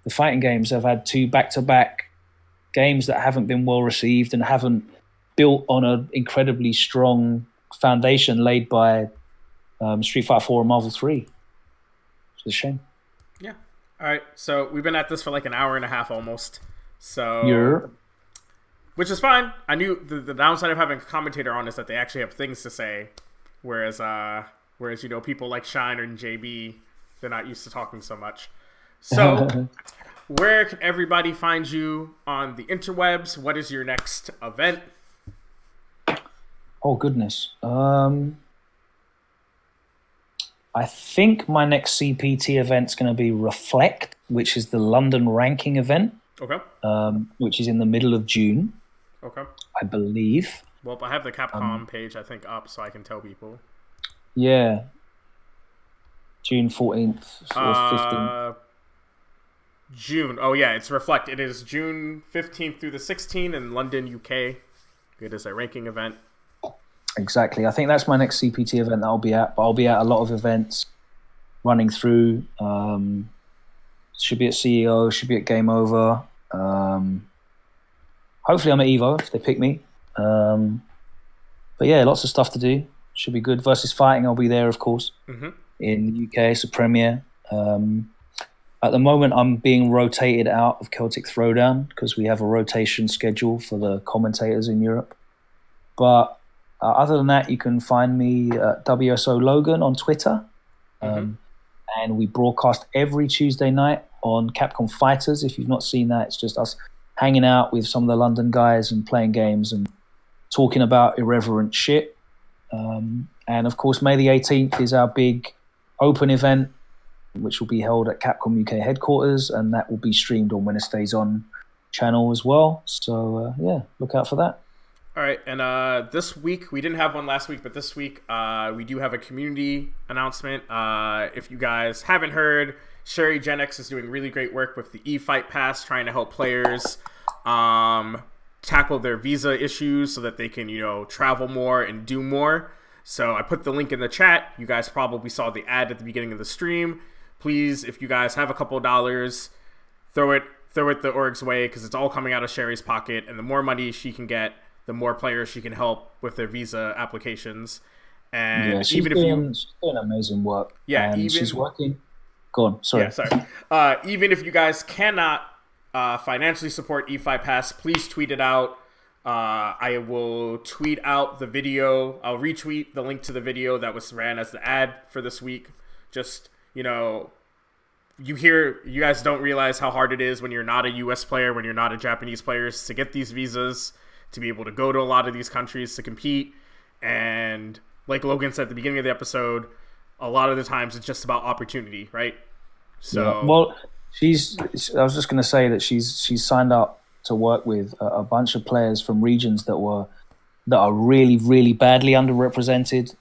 [SPEAKER 4] the fighting games have had 2 back-to-back games that haven't been well received and haven't built on an incredibly strong foundation laid by Street Fighter 4 and Marvel 3. It's a shame.
[SPEAKER 3] Yeah. All right. So we've been at this for like an hour and a half almost. So, which is fine. I knew the downside of having a commentator on is that they actually have things to say, whereas people like Shine and JB, they're not used to talking so much. So, where can everybody find you on the interwebs? What is your next event?
[SPEAKER 4] Oh goodness. I think my next CPT event's going to be Reflect, which is the London ranking event.
[SPEAKER 3] Okay.
[SPEAKER 4] Which is in the middle of June.
[SPEAKER 3] Okay.
[SPEAKER 4] I believe.
[SPEAKER 3] Well, I have the Capcom page, I think, up, so I can tell people.
[SPEAKER 4] Yeah. June 14th or 15th.
[SPEAKER 3] June. Oh, yeah, it's Reflect. It is June 15th through the 16th in London, UK. It is a ranking event.
[SPEAKER 4] Exactly. I think that's my next CPT event that I'll be at. But I'll be at a lot of events running through. Should be at CEO, should be at Game Over. Hopefully I'm at Evo if they pick me. But yeah, lots of stuff to do. Should be good. Versus Fighting, I'll be there, of course.
[SPEAKER 3] Mm-hmm.
[SPEAKER 4] In the UK, it's a premiere. At the moment, I'm being rotated out of Celtic Throwdown because we have a rotation schedule for the commentators in Europe. But other than that, you can find me at WSO Logan on Twitter. And we broadcast every Tuesday night on Capcom Fighters. If you've not seen that, it's just us hanging out with some of the London guys and playing games and talking about irreverent shit. And of course, May the 18th is our big open event, which will be held at Capcom UK headquarters, and that will be streamed on Wednesday's On channel as well. So yeah, look out for that.
[SPEAKER 3] All right, and this week, we didn't have one last week, but this week we do have a community announcement. If you guys haven't heard, Sherry Gen X is doing really great work with the eFight Pass, trying to help players tackle their visa issues so that they can, travel more and do more. So I put the link in the chat. You guys probably saw the ad at the beginning of the stream. Please, if you guys have a couple of dollars, throw it the org's way, because it's all coming out of Sherry's pocket, and the more money she can get, the more players she can help with their visa applications. And
[SPEAKER 4] yeah, she's doing amazing work.
[SPEAKER 3] Yeah,
[SPEAKER 4] and she's working. Go on, sorry.
[SPEAKER 3] Yeah, sorry. Even if you guys cannot financially support eFight Pass, please tweet it out. I will tweet out the video. I'll retweet the link to the video that was ran as the ad for this week. Just, you guys don't realize how hard it is when you're not a US player, when you're not a Japanese player, to get these visas, to be able to go to a lot of these countries to compete. And like Logan said at the beginning of the episode, a lot of the times it's just about opportunity, right? So
[SPEAKER 4] yeah. Well, I was just going to say that she's signed up to work with a bunch of players from regions that are really, really badly underrepresented,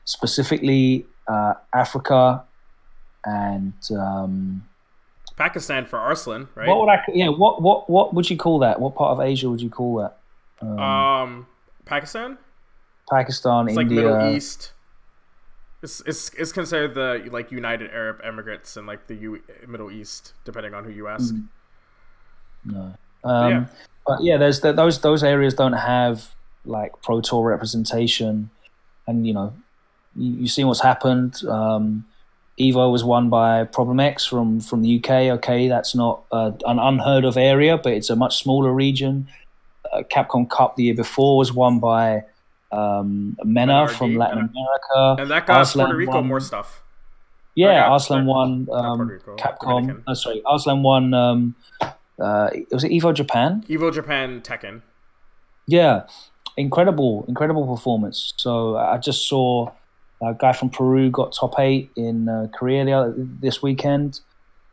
[SPEAKER 4] specifically Africa and
[SPEAKER 3] Pakistan for Arslan, right?
[SPEAKER 4] What would you call that? What part of Asia would you call that?
[SPEAKER 3] Pakistan,
[SPEAKER 4] it's
[SPEAKER 3] India, like Middle East. It's considered the like United Arab Emirates and like the Middle East, depending on who you ask.
[SPEAKER 4] No, but yeah, there's those areas don't have like Pro Tour representation, and you see what's happened. Evo was won by Problem X from the UK. Okay, that's not an unheard of area, but it's a much smaller region. Capcom Cup the year before was won by Mena from Latin America.
[SPEAKER 3] And that got Arslan Puerto Rico won more stuff.
[SPEAKER 4] Yeah, Arslan won Capcom. Arslan won. Was it Evo Japan?
[SPEAKER 3] Evo Japan Tekken.
[SPEAKER 4] Yeah, incredible performance. So I just saw a guy from Peru got top 8 in Korea this weekend.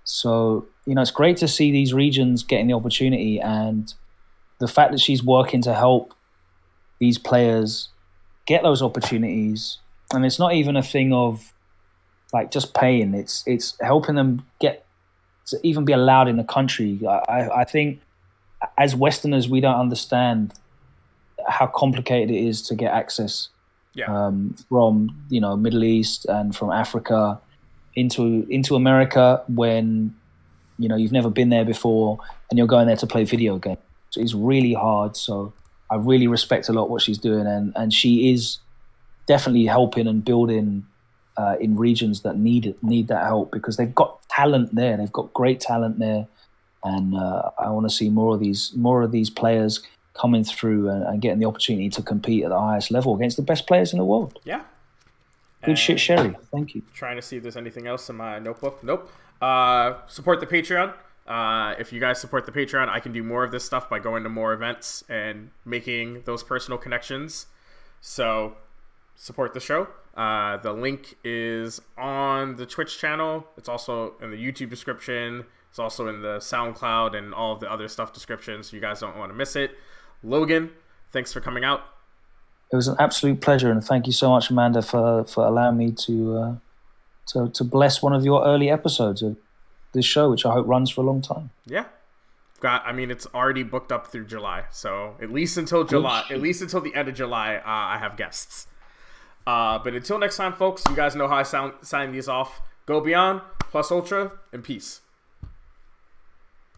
[SPEAKER 4] So it's great to see these regions getting the opportunity, and the fact that she's working to help these players get those opportunities. And it's not even a thing of like just paying. It's helping them get to even be allowed in the country. I think as Westerners, we don't understand how complicated it is to get access from Middle East and from Africa into America when you've never been there before and you're going there to play video games. So it's really hard. So I really respect a lot what she's doing, and she is definitely helping and building in regions that need that help, because they've got talent there. They've got great talent there, and I want to see more of these players coming through and getting the opportunity to compete at the highest level against the best players in the world.
[SPEAKER 3] Yeah.
[SPEAKER 4] Good shit, Sherry. Thank you.
[SPEAKER 3] Trying to see if there's anything else in my notebook. Nope. Support the Patreon. If you guys support the Patreon, I can do more of this stuff by going to more events and making those personal connections. So support the show. The link is on the Twitch channel. It's also in the YouTube description. It's also in the SoundCloud and all of the other stuff descriptions, so you guys don't want to miss it. Logan, thanks for coming out.
[SPEAKER 4] It was an absolute pleasure, and thank you so much, Amanda, for allowing me to bless one of your early episodes of this show, which I hope runs for a long time.
[SPEAKER 3] Yeah. It's already booked up through July, so at least until July, at least until the end of July, I have guests. But until next time, folks, you guys know how I sign these off. Go beyond, plus ultra, and peace.